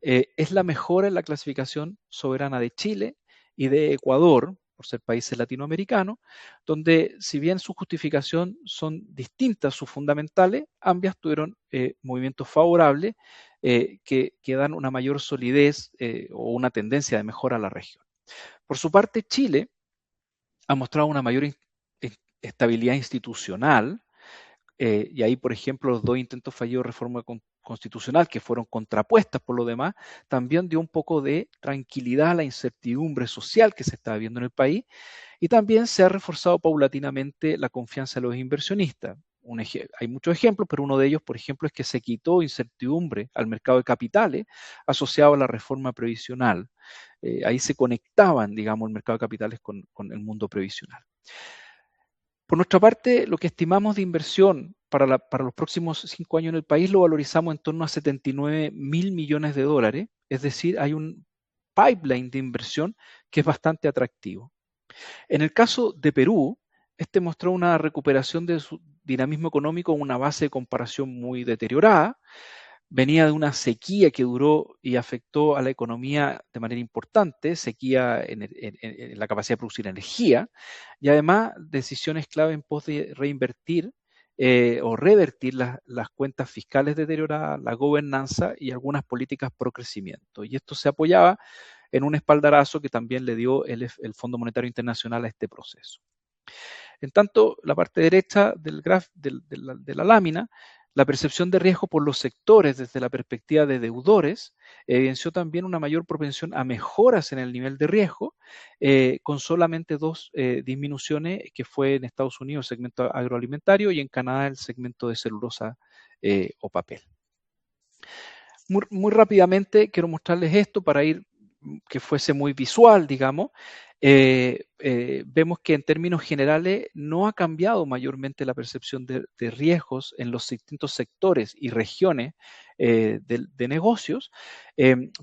es la mejora en la clasificación soberana de Chile y de Ecuador, por ser países latinoamericanos, donde si bien su justificación son distintas, sus fundamentales, ambas tuvieron movimientos favorables que dan una mayor solidez o una tendencia de mejora a la región. Por su parte, Chile ha mostrado una mayor estabilidad institucional, y ahí, por ejemplo, los 2 intentos fallidos de reforma constitucional, que fueron contrapuestas por lo demás, también dio un poco de tranquilidad a la incertidumbre social que se estaba viendo en el país, y también se ha reforzado paulatinamente la confianza de los inversionistas. Hay muchos ejemplos, pero uno de ellos, por ejemplo, es que se quitó incertidumbre al mercado de capitales asociado a la reforma previsional. Ahí se conectaban, digamos, el mercado de capitales con el mundo previsional. Por nuestra parte, lo que estimamos de inversión para los próximos 5 años en el país lo valorizamos en torno a 79.000 millones de dólares, es decir, hay un pipeline de inversión que es bastante atractivo. En el caso de Perú, este mostró una recuperación de su dinamismo económico en una base de comparación muy deteriorada. Venía de una sequía que duró y afectó a la economía de manera importante, sequía en la capacidad de producir energía, y además decisiones clave en pos de reinvertir o revertir las cuentas fiscales deterioradas, la gobernanza y algunas políticas pro crecimiento. Y esto se apoyaba en un espaldarazo que también le dio el Fondo Monetario Internacional a este proceso. En tanto, la parte derecha de la lámina, la percepción de riesgo por los sectores desde la perspectiva de deudores evidenció también una mayor propensión a mejoras en el nivel de riesgo, con solamente dos disminuciones, que fue en Estados Unidos el segmento agroalimentario y en Canadá el segmento de celulosa o papel. Muy rápidamente quiero mostrarles esto para ir que fuese muy visual, digamos. Vemos que en términos generales no ha cambiado mayormente la percepción de riesgos en los distintos sectores y regiones de negocios,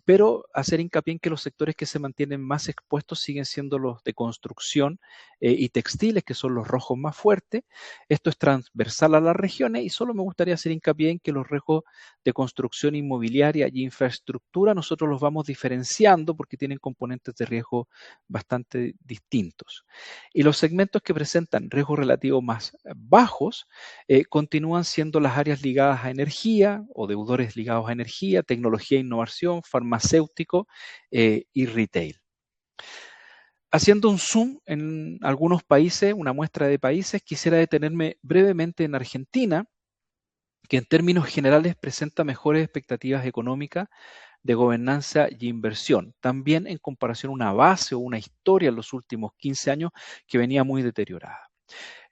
pero hacer hincapié en que los sectores que se mantienen más expuestos siguen siendo los de construcción y textiles, que son los rojos más fuertes. Esto es transversal a las regiones y solo me gustaría hacer hincapié en que los riesgos de construcción inmobiliaria y infraestructura nosotros los vamos diferenciando porque tienen componentes de riesgo bastante distintos. Y los segmentos que presentan riesgos relativos más bajos continúan siendo las áreas ligadas a energía o deudores ligados a energía, tecnología e innovación, farmacéutico y retail. Haciendo un zoom en algunos países, una muestra de países, quisiera detenerme brevemente en Argentina, que en términos generales presenta mejores expectativas económicas de gobernanza y inversión, también en comparación a una base o una historia en los últimos 15 años que venía muy deteriorada.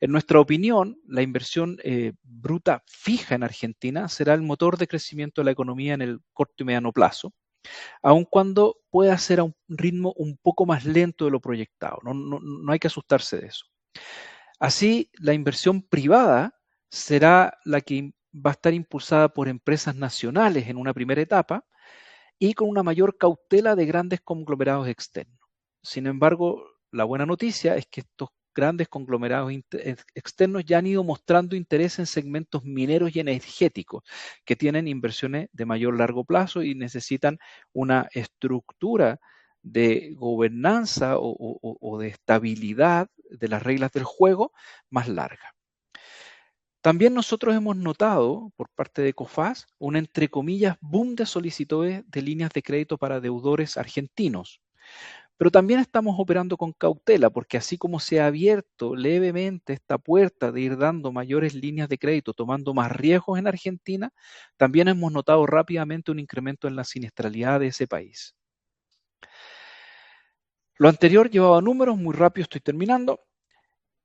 En nuestra opinión, la inversión bruta fija en Argentina será el motor de crecimiento de la economía en el corto y mediano plazo, aun cuando pueda ser a un ritmo un poco más lento de lo proyectado. No hay que asustarse de eso. Así, la inversión privada será la que va a estar impulsada por empresas nacionales en una primera etapa y con una mayor cautela de grandes conglomerados externos. Sin embargo, la buena noticia es que estos grandes conglomerados externos ya han ido mostrando interés en segmentos mineros y energéticos que tienen inversiones de mayor largo plazo y necesitan una estructura de gobernanza o de estabilidad de las reglas del juego más larga. También nosotros hemos notado por parte de COFAS un, entre comillas, boom de solicitudes de líneas de crédito para deudores argentinos. Pero también estamos operando con cautela porque así como se ha abierto levemente esta puerta de ir dando mayores líneas de crédito, tomando más riesgos en Argentina, también hemos notado rápidamente un incremento en la siniestralidad de ese país. Lo anterior llevaba números, muy rápido estoy terminando,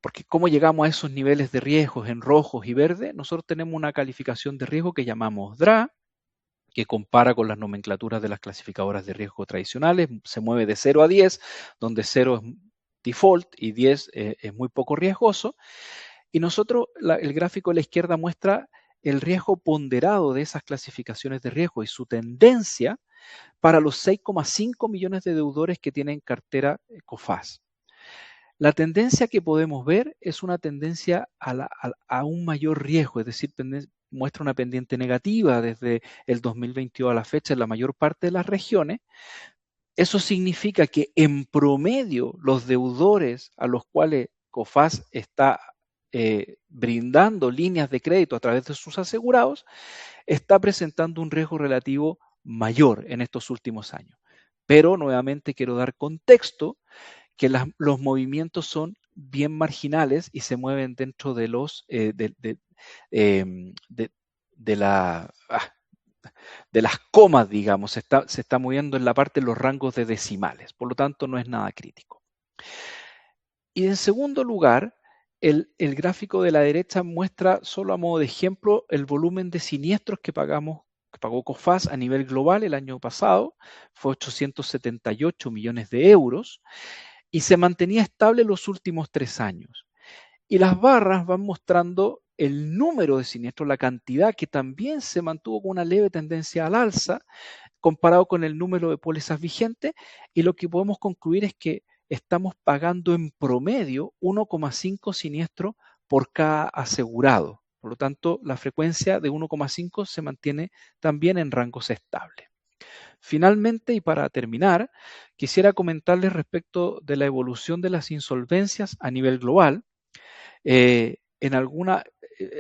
porque cómo llegamos a esos niveles de riesgos en rojos y verde, nosotros tenemos una calificación de riesgo que llamamos DRA, que compara con las nomenclaturas de las clasificadoras de riesgo tradicionales, se mueve de 0 a 10, donde 0 es default y 10 es muy poco riesgoso. Y nosotros, el gráfico de la izquierda muestra el riesgo ponderado de esas clasificaciones de riesgo y su tendencia para los 6,5 millones de deudores que tienen cartera COFAS. La tendencia que podemos ver es una tendencia a un mayor riesgo, es decir, muestra una pendiente negativa desde el 2022 a la fecha en la mayor parte de las regiones. Eso significa que en promedio los deudores a los cuales COFAS está brindando líneas de crédito a través de sus asegurados está presentando un riesgo relativo mayor en estos últimos años. Pero nuevamente quiero dar contexto que los movimientos son bien marginales y se mueven dentro de los de las comas, digamos, se está moviendo en la parte de los rangos de decimales, por lo tanto no es nada crítico. Y en segundo lugar, el gráfico de la derecha muestra solo a modo de ejemplo el volumen de siniestros que pagó COFAS a nivel global el año pasado, fue 878 millones de euros, y se mantenía estable los últimos 3 años. Y las barras van mostrando el número de siniestros, la cantidad que también se mantuvo con una leve tendencia al alza comparado con el número de pólizas vigentes, y lo que podemos concluir es que estamos pagando en promedio 1,5 siniestros por cada asegurado. Por lo tanto, la frecuencia de 1,5 se mantiene también en rangos estables. Finalmente, y para terminar, quisiera comentarles respecto de la evolución de las insolvencias a nivel global. En alguna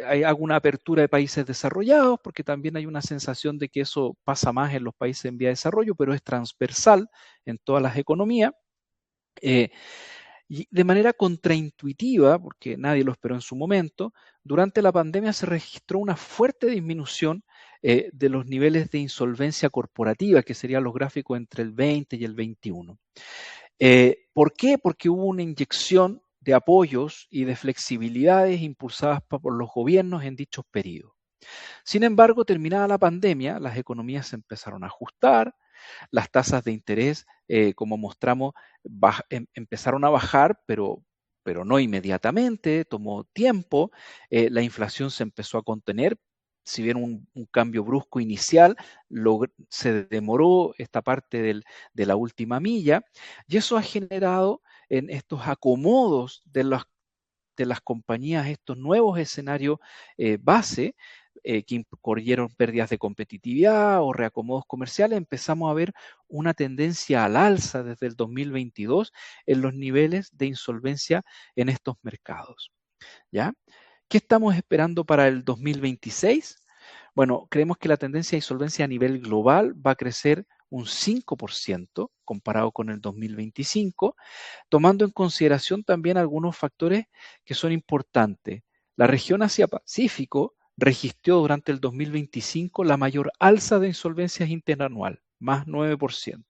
hay alguna apertura de países desarrollados, porque también hay una sensación de que eso pasa más en los países en vía de desarrollo, pero es transversal en todas las economías. Y de manera contraintuitiva, porque nadie lo esperó en su momento, durante la pandemia se registró una fuerte disminución de los niveles de insolvencia corporativa, que serían los gráficos entre el 20 y el 21. ¿Por qué? Porque hubo una inyección de apoyos y de flexibilidades impulsadas por los gobiernos en dichos periodos. Sin embargo, terminada la pandemia, las economías se empezaron a ajustar, las tasas de interés, como mostramos, empezaron a bajar, pero no inmediatamente, tomó tiempo, la inflación se empezó a contener, si bien un cambio brusco inicial, se demoró esta parte de la última milla, y eso ha generado en estos acomodos de las compañías, estos nuevos escenarios base, que incurrieron pérdidas de competitividad o reacomodos comerciales, empezamos a ver una tendencia al alza desde el 2022 en los niveles de insolvencia en estos mercados. ¿Ya? ¿Qué estamos esperando para el 2026? Bueno, creemos que la tendencia de insolvencia a nivel global va a crecer un 5% comparado con el 2025, tomando en consideración también algunos factores que son importantes. La región Asia-Pacífico registró durante el 2025 la mayor alza de insolvencias interanual, más 9%.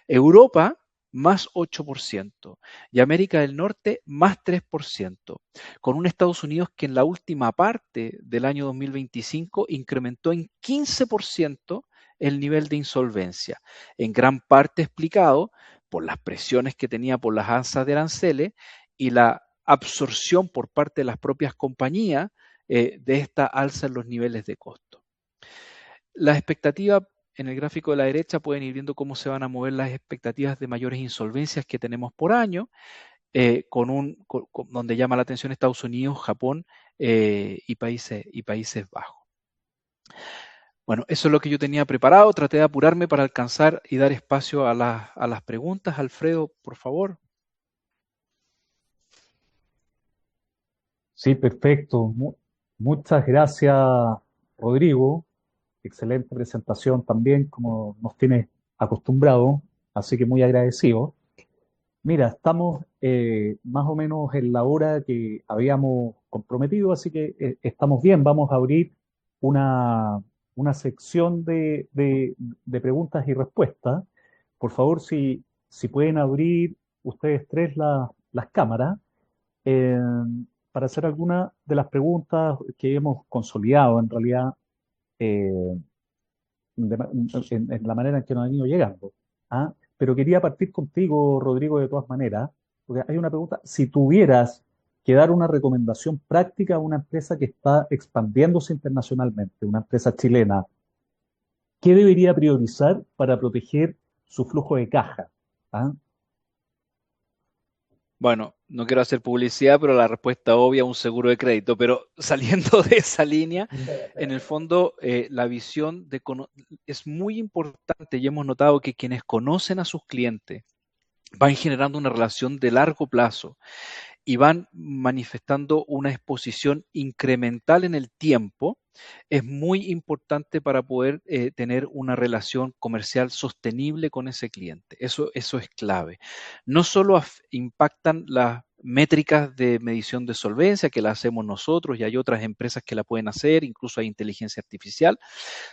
Europa, más 8%. Y América del Norte, más 3%. Con un Estados Unidos que en la última parte del año 2025 incrementó en 15% el nivel de insolvencia, en gran parte explicado por las presiones que tenía por las alzas de aranceles y la absorción por parte de las propias compañías de esta alza en los niveles de costo. La expectativa en el gráfico de la derecha pueden ir viendo cómo se van a mover las expectativas de mayores insolvencias que tenemos por año, donde llama la atención Estados Unidos, Japón y Países Bajos. Bueno, eso es lo que yo tenía preparado. Traté de apurarme para alcanzar y dar espacio a las preguntas. Alfredo, por favor.
Sí, perfecto. Muchas gracias, Rodrigo. Excelente presentación también, como nos tienes acostumbrado, así que muy agradecido. Mira, estamos más o menos en la hora que habíamos comprometido, así que estamos bien. Vamos a abrir una, una sección de preguntas y respuestas. Por favor, si pueden abrir ustedes tres las cámaras eh, para hacer algunas de las preguntas que hemos consolidado en realidad. eh, en la manera en que nos han ido llegando. ¿Ah? Pero quería partir contigo, Rodrigo, de todas maneras, porque hay una pregunta. Si tuvieras que dar una recomendación práctica a una empresa que está expandiéndose internacionalmente, una empresa chilena, ¿qué debería priorizar para proteger su flujo de caja? ¿Ah?
Bueno, no quiero hacer publicidad, pero la respuesta obvia, un seguro de crédito. Pero saliendo de esa línea, en el fondo, la visión es muy importante y hemos notado que quienes conocen a sus clientes van generando una relación de largo plazo y van manifestando una exposición incremental en el tiempo, es muy importante para poder tener una relación comercial sostenible con ese cliente. Eso es clave. No solo impactan las métricas de medición de solvencia, que la hacemos nosotros y hay otras empresas que la pueden hacer, incluso hay inteligencia artificial,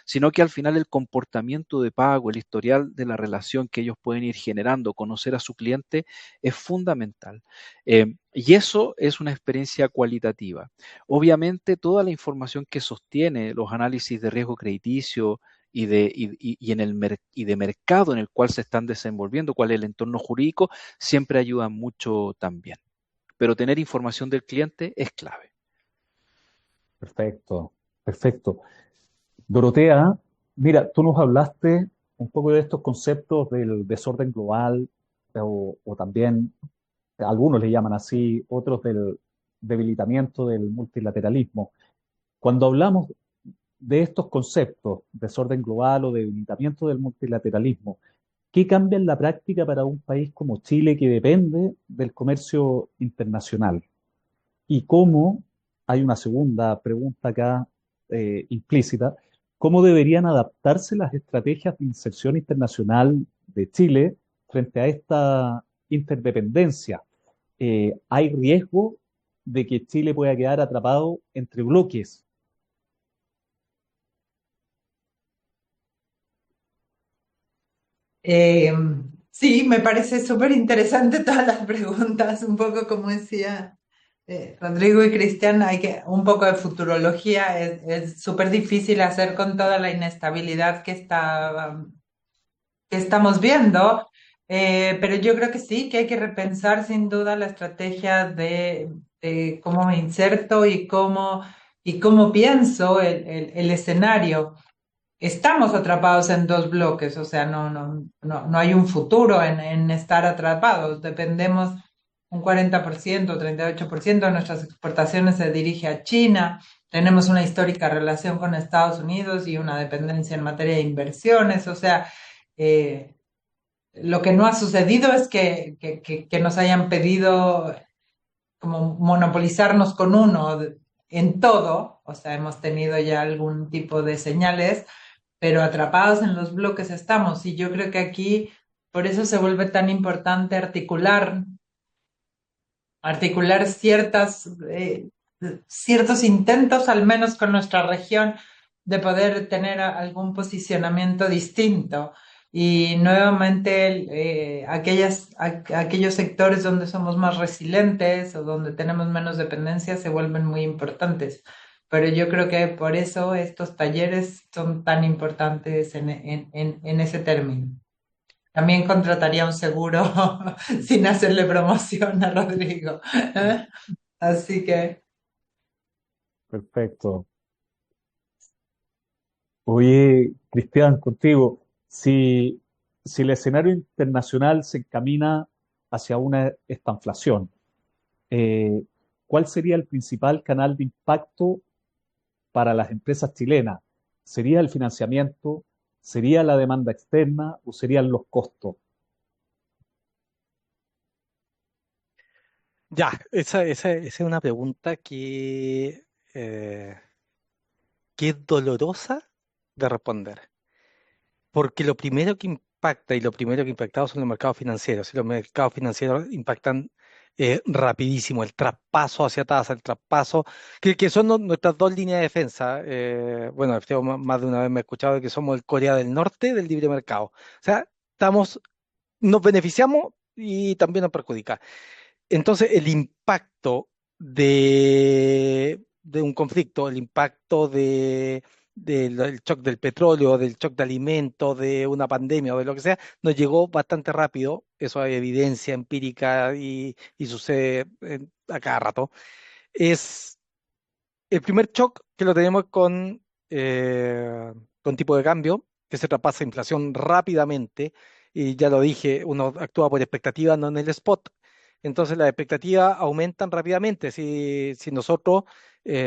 sino que al final el comportamiento de pago, el historial de la relación que ellos pueden ir generando, conocer a su cliente, es fundamental. Y eso es una experiencia cualitativa. Obviamente, toda la información que sostiene los análisis de riesgo crediticio y de mercado en el cual se están desenvolviendo, cuál es el entorno jurídico, siempre ayuda mucho también. Pero tener información del cliente es clave.
Perfecto, perfecto. Dorotea, mira, tú nos hablaste un poco de estos conceptos del desorden global o también algunos le llaman así, otros del debilitamiento del multilateralismo. Cuando hablamos de estos conceptos, desorden global o debilitamiento del multilateralismo, ¿qué cambia en la práctica para un país como Chile que depende del comercio internacional? ¿Y cómo hay una segunda pregunta acá implícita. ¿Cómo deberían adaptarse las estrategias de inserción internacional de Chile frente a esta interdependencia? ¿Hay riesgo de que Chile pueda quedar atrapado entre bloques?
Eh, sí, me parece súper interesante todas las preguntas, un poco como decía Rodrigo y Cristian, hay que un poco de futurología, es súper difícil hacer con toda la inestabilidad que estamos viendo, pero yo creo que sí, que hay que repensar sin duda la estrategia de cómo me inserto y cómo pienso el escenario. Estamos atrapados en dos bloques, o sea, no hay un futuro en estar atrapados. Dependemos un 40%, 38% de nuestras exportaciones se dirige a China. Tenemos una histórica relación con Estados Unidos y una dependencia en materia de inversiones. O sea, eh, lo que no ha sucedido es que nos hayan pedido como monopolizarnos con uno en todo. O sea, hemos tenido ya algún tipo de señales, pero atrapados en los bloques estamos. Y yo creo que aquí, por eso se vuelve tan importante articular ciertos intentos, al menos con nuestra región, de poder tener algún posicionamiento distinto. Y nuevamente aquellos sectores donde somos más resilientes o donde tenemos menos dependencia se vuelven muy importantes. Pero yo creo que por eso estos talleres son tan importantes en ese término. También contrataría un seguro sin hacerle promoción a Rodrigo. Así que,
Perfecto. Oye, Cristian, contigo, si el escenario internacional se encamina hacia una estanflación, eh, ¿cuál sería el principal canal de impacto para las empresas chilenas? ¿Sería el financiamiento? ¿Sería la demanda externa o serían los costos?
Ya, esa es una pregunta que es dolorosa de responder. Porque lo primero que impacta y lo primero que impactado son los mercados financieros. Y los mercados financieros impactan rapidísimo el traspaso hacia tasa, el traspaso, que son nuestras dos líneas de defensa. Bueno, Alfredo más de una vez me ha escuchado que somos el Corea del Norte del libre mercado. O sea, nos beneficiamos y también nos perjudica. Entonces, el impacto de un conflicto, el impacto del shock del petróleo, del shock de alimentos, de una pandemia o de lo que sea, nos llegó bastante rápido. Eso hay evidencia empírica y sucede a cada rato. Es el primer shock que lo tenemos con tipo de cambio, que se traspasa inflación rápidamente. Y ya lo dije, uno actúa por expectativa, no en el spot. Entonces las expectativas aumentan rápidamente. Si nosotros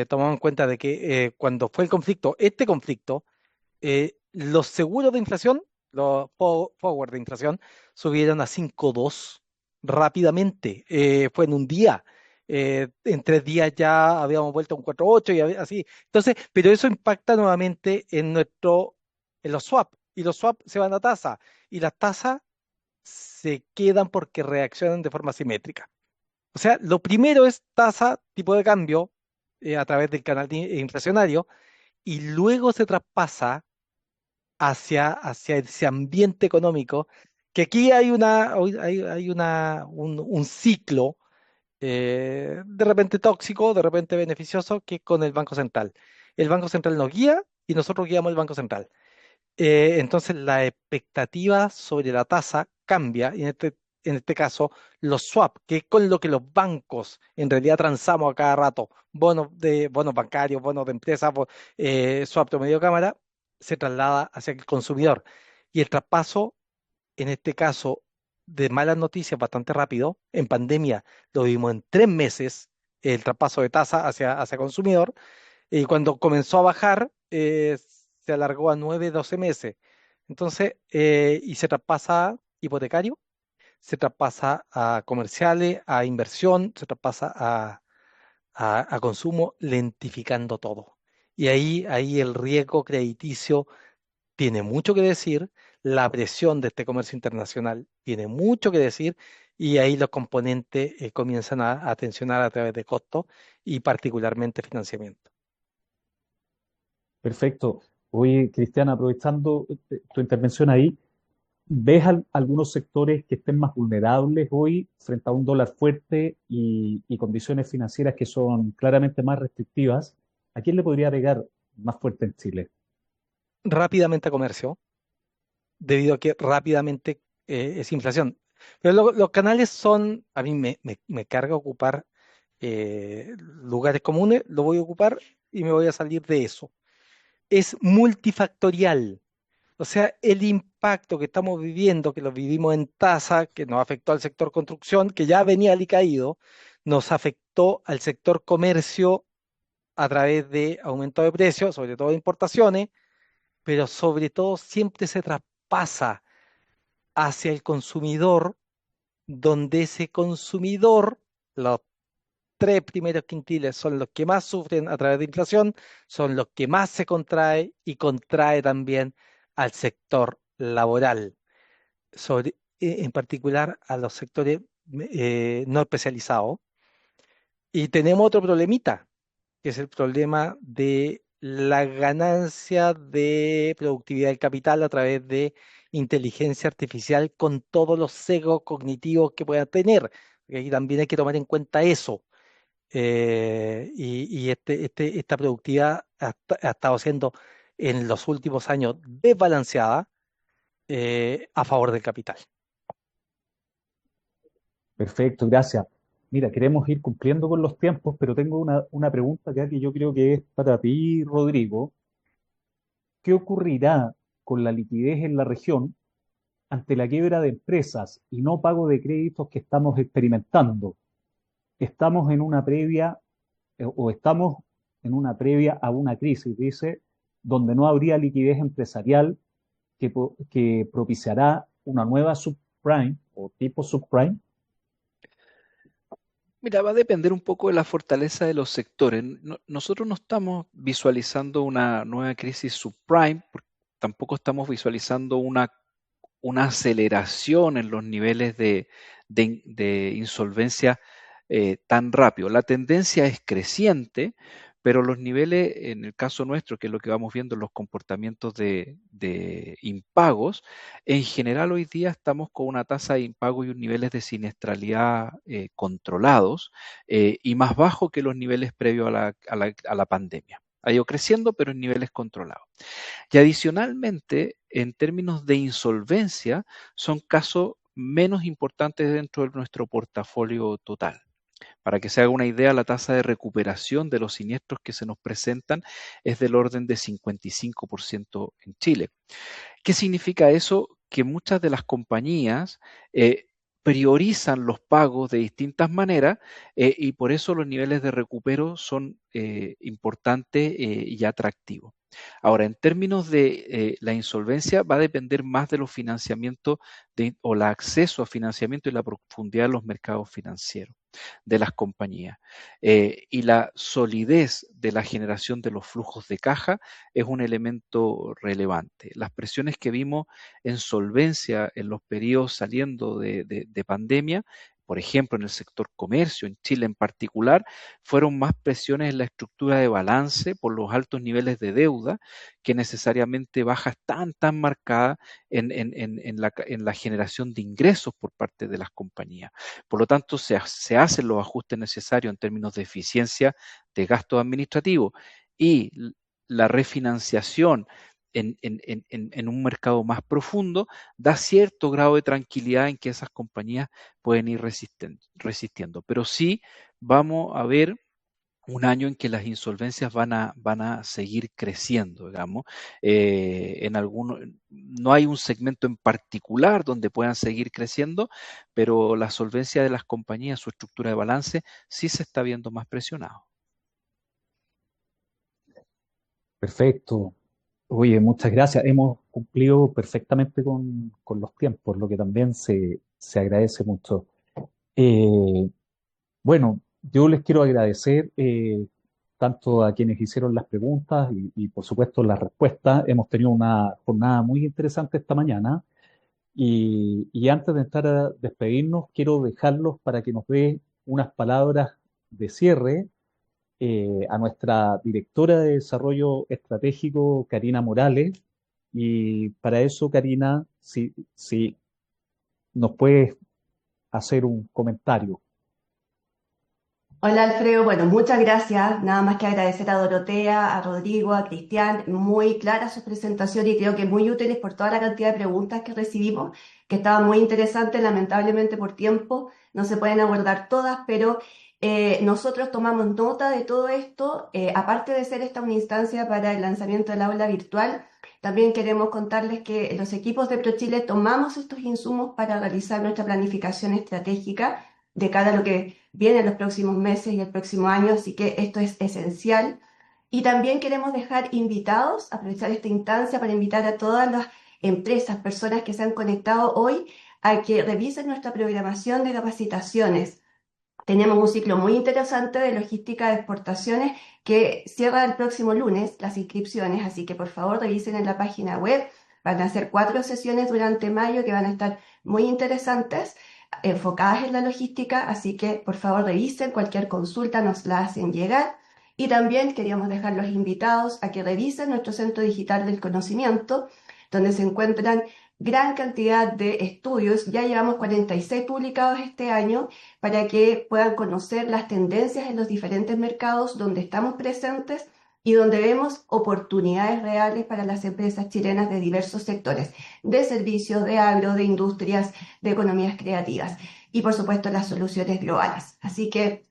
tomamos en cuenta de que cuando fue el conflicto, este conflicto, los seguros de inflación, los forward de inflación, subieron a 5,2 rápidamente. Fue en un día. En 3 días ya habíamos vuelto a un 4,8 y así. Entonces, pero eso impacta nuevamente en los swap. Y los swap se van a tasa. Y las tasas se quedan porque reaccionan de forma simétrica. O sea, lo primero es tasa, tipo de cambio, a través del canal inflacionario, y luego se traspasa hacia ese ambiente económico, que aquí hay un ciclo de repente tóxico, de repente beneficioso, que es con el Banco Central. El Banco Central nos guía y nosotros guiamos el Banco Central. Entonces la expectativa sobre la tasa cambia, y en este caso los swap, que es con lo que los bancos en realidad transamos a cada rato, bonos bancarios, bonos de empresas, swap de medio cámara, se traslada hacia el consumidor. Y el traspaso, en este caso, de malas noticias bastante rápido. En pandemia lo vimos en 3 meses, el traspaso de tasa hacia consumidor, y cuando comenzó a bajar, se alargó a 9, 12 meses. Entonces, y se traspasa hipotecario, se traspasa a comerciales, a inversión, se traspasa a consumo, lentificando todo. Y ahí el riesgo crediticio tiene mucho que decir, la presión de este comercio internacional tiene mucho que decir, y ahí los componentes comienzan a tensionar a través de costos y particularmente financiamiento.
Perfecto. Oye, Cristian, aprovechando tu intervención ahí, ¿ves algunos sectores que estén más vulnerables hoy frente a un dólar fuerte y condiciones financieras que son claramente más restrictivas? ¿A quién le podría pegar más fuerte en Chile?
Rápidamente a comercio, debido a que rápidamente es inflación. Pero los canales son, a mí me carga ocupar lugares comunes, lo voy a ocupar y me voy a salir de eso. Es multifactorial. O sea, el impacto que estamos viviendo, que lo vivimos en tasa, que nos afectó al sector construcción, que ya venía alicaído, nos afectó al sector comercio a través de aumento de precios, sobre todo de importaciones, pero sobre todo siempre se traspasa hacia el consumidor, donde ese consumidor, los tres primeros quintiles son los que más sufren a través de inflación, son los que más se contrae y contrae también al sector laboral, en particular a los sectores no especializados. Y tenemos otro problemita, que es el problema de la ganancia de productividad del capital a través de inteligencia artificial con todos los sesgos cognitivos que pueda tener. Porque ahí también hay que tomar en cuenta eso. Esta productividad ha estado siendo en los últimos años desbalanceada a favor del capital.
Perfecto, gracias. Mira, queremos ir cumpliendo con los tiempos, pero tengo una pregunta acá que yo creo que es para ti, Rodrigo. ¿Qué ocurrirá con la liquidez en la región ante la quiebra de empresas y no pago de créditos que estamos experimentando? Estamos en una previa o estamos en una previa a una crisis, dice, donde no habría liquidez empresarial que propiciará una nueva subprime o tipo subprime.
Mira, va a depender un poco de la fortaleza de los sectores. Nosotros no estamos visualizando una nueva crisis subprime, tampoco estamos visualizando una aceleración en los niveles de insolvencia tan rápido. La tendencia es creciente, pero los niveles, en el caso nuestro, que es lo que vamos viendo en los comportamientos de impagos, en general hoy día estamos con una tasa de impago y unos niveles de siniestralidad controlados y más bajo que los niveles previos a la pandemia. Ha ido creciendo, pero en niveles controlados. Y adicionalmente, en términos de insolvencia, son casos menos importantes dentro de nuestro portafolio total. Para que se haga una idea, la tasa de recuperación de los siniestros que se nos presentan es del orden de 55% en Chile. ¿Qué significa eso? Que muchas de las compañías priorizan los pagos de distintas maneras y por eso los niveles de recupero son importantes y atractivos. Ahora, en términos de la insolvencia, va a depender más de los financiamientos o el acceso a financiamiento y la profundidad de los mercados financieros de las compañías. Y la solidez de la generación de los flujos de caja es un elemento relevante. Las presiones que vimos en solvencia en los periodos saliendo de pandemia, por ejemplo, en el sector comercio, en Chile en particular, fueron más presiones en la estructura de balance por los altos niveles de deuda que necesariamente bajas tan marcadas en la generación de ingresos por parte de las compañías. Por lo tanto, se hacen los ajustes necesarios en términos de eficiencia de gastos administrativos y la refinanciación en un mercado más profundo da cierto grado de tranquilidad en que esas compañías pueden ir resistiendo. Pero sí vamos a ver un año en que las insolvencias van a seguir creciendo, digamos. No hay un segmento en particular donde puedan seguir creciendo, pero la solvencia de las compañías, su estructura de balance, sí se está viendo más presionado.
Perfecto. Oye, muchas gracias. Hemos cumplido perfectamente con los tiempos, lo que también se agradece mucho. Eh, bueno, Yo les quiero agradecer tanto a quienes hicieron las preguntas y, por supuesto las respuestas. Hemos tenido una jornada muy interesante esta mañana y antes de entrar a despedirnos, quiero dejarlos para que nos dé unas palabras de cierre a nuestra directora de Desarrollo Estratégico, Karina Morales. Y para eso, Karina, si nos puedes hacer un comentario.
Hola Alfredo, bueno, muchas gracias. Nada más que agradecer a Dorotea, a Rodrigo, a Cristian. Muy clara su presentación y creo que muy útiles por toda la cantidad de preguntas que recibimos, que estaban muy interesantes. Lamentablemente por tiempo no se pueden abordar todas, pero nosotros tomamos nota de todo esto. Aparte de ser esta una instancia para el lanzamiento del aula virtual, también queremos contarles que los equipos de ProChile tomamos estos insumos para realizar nuestra planificación estratégica de cara a lo que viene en los próximos meses y el próximo año, así que esto es esencial. Y también queremos dejar invitados, aprovechar esta instancia para invitar a todas las empresas, personas que se han conectado hoy, a que revisen nuestra programación de capacitaciones. Tenemos un ciclo muy interesante de logística de exportaciones que cierra el próximo lunes las inscripciones, así que por favor revisen en la página web. Van a ser 4 sesiones durante mayo que van a estar muy interesantes, enfocadas en la logística, así que por favor revisen, cualquier consulta nos la hacen llegar. Y también queríamos dejar los invitados a que revisen nuestro Centro Digital del Conocimiento, donde se encuentran gran cantidad de estudios. Ya llevamos 46 publicados este año para que puedan conocer las tendencias en los diferentes mercados donde estamos presentes y donde vemos oportunidades reales para las empresas chilenas de diversos sectores, de servicios, de agro, de industrias, de economías creativas y por supuesto las soluciones globales. Así que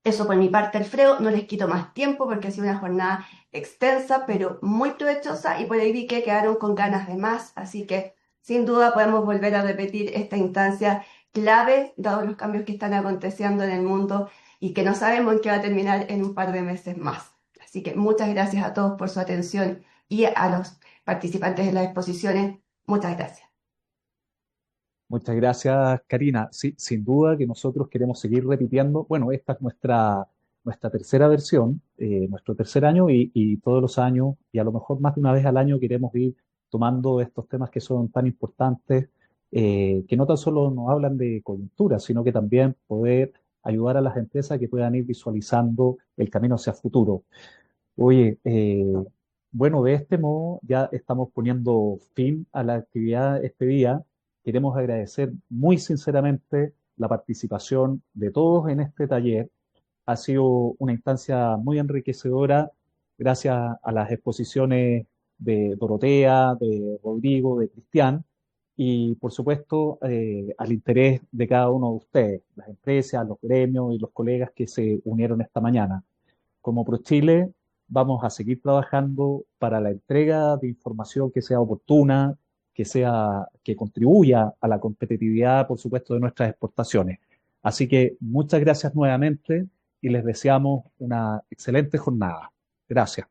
eso por mi parte, Alfredo, no les quito más tiempo porque ha sido una jornada extensa pero muy provechosa y por ahí vi que quedaron con ganas de más, así que sin duda podemos volver a repetir esta instancia clave, dados los cambios que están aconteciendo en el mundo y que no sabemos en qué va a terminar en un par de meses más. Así que muchas gracias a todos por su atención y a los participantes de las exposiciones. Muchas gracias.
Muchas gracias, Karina. Sí, sin duda que nosotros queremos seguir repitiendo. Bueno, esta es nuestra tercera versión, nuestro tercer año y todos los años, y a lo mejor más de una vez al año queremos ir tomando estos temas que son tan importantes, que no tan solo nos hablan de coyuntura, sino que también poder ayudar a las empresas que puedan ir visualizando el camino hacia el futuro. Oye, bueno, de este modo ya estamos poniendo fin a la actividad este día. Queremos agradecer muy sinceramente la participación de todos en este taller. Ha sido una instancia muy enriquecedora gracias a las exposiciones de Dorotea, de Rodrigo, de Cristian y por supuesto al interés de cada uno de ustedes, las empresas, los gremios y los colegas que se unieron esta mañana. Como ProChile vamos a seguir trabajando para la entrega de información que sea oportuna, que contribuya a la competitividad, por supuesto, de nuestras exportaciones. Así que muchas gracias nuevamente y les deseamos una excelente jornada. Gracias.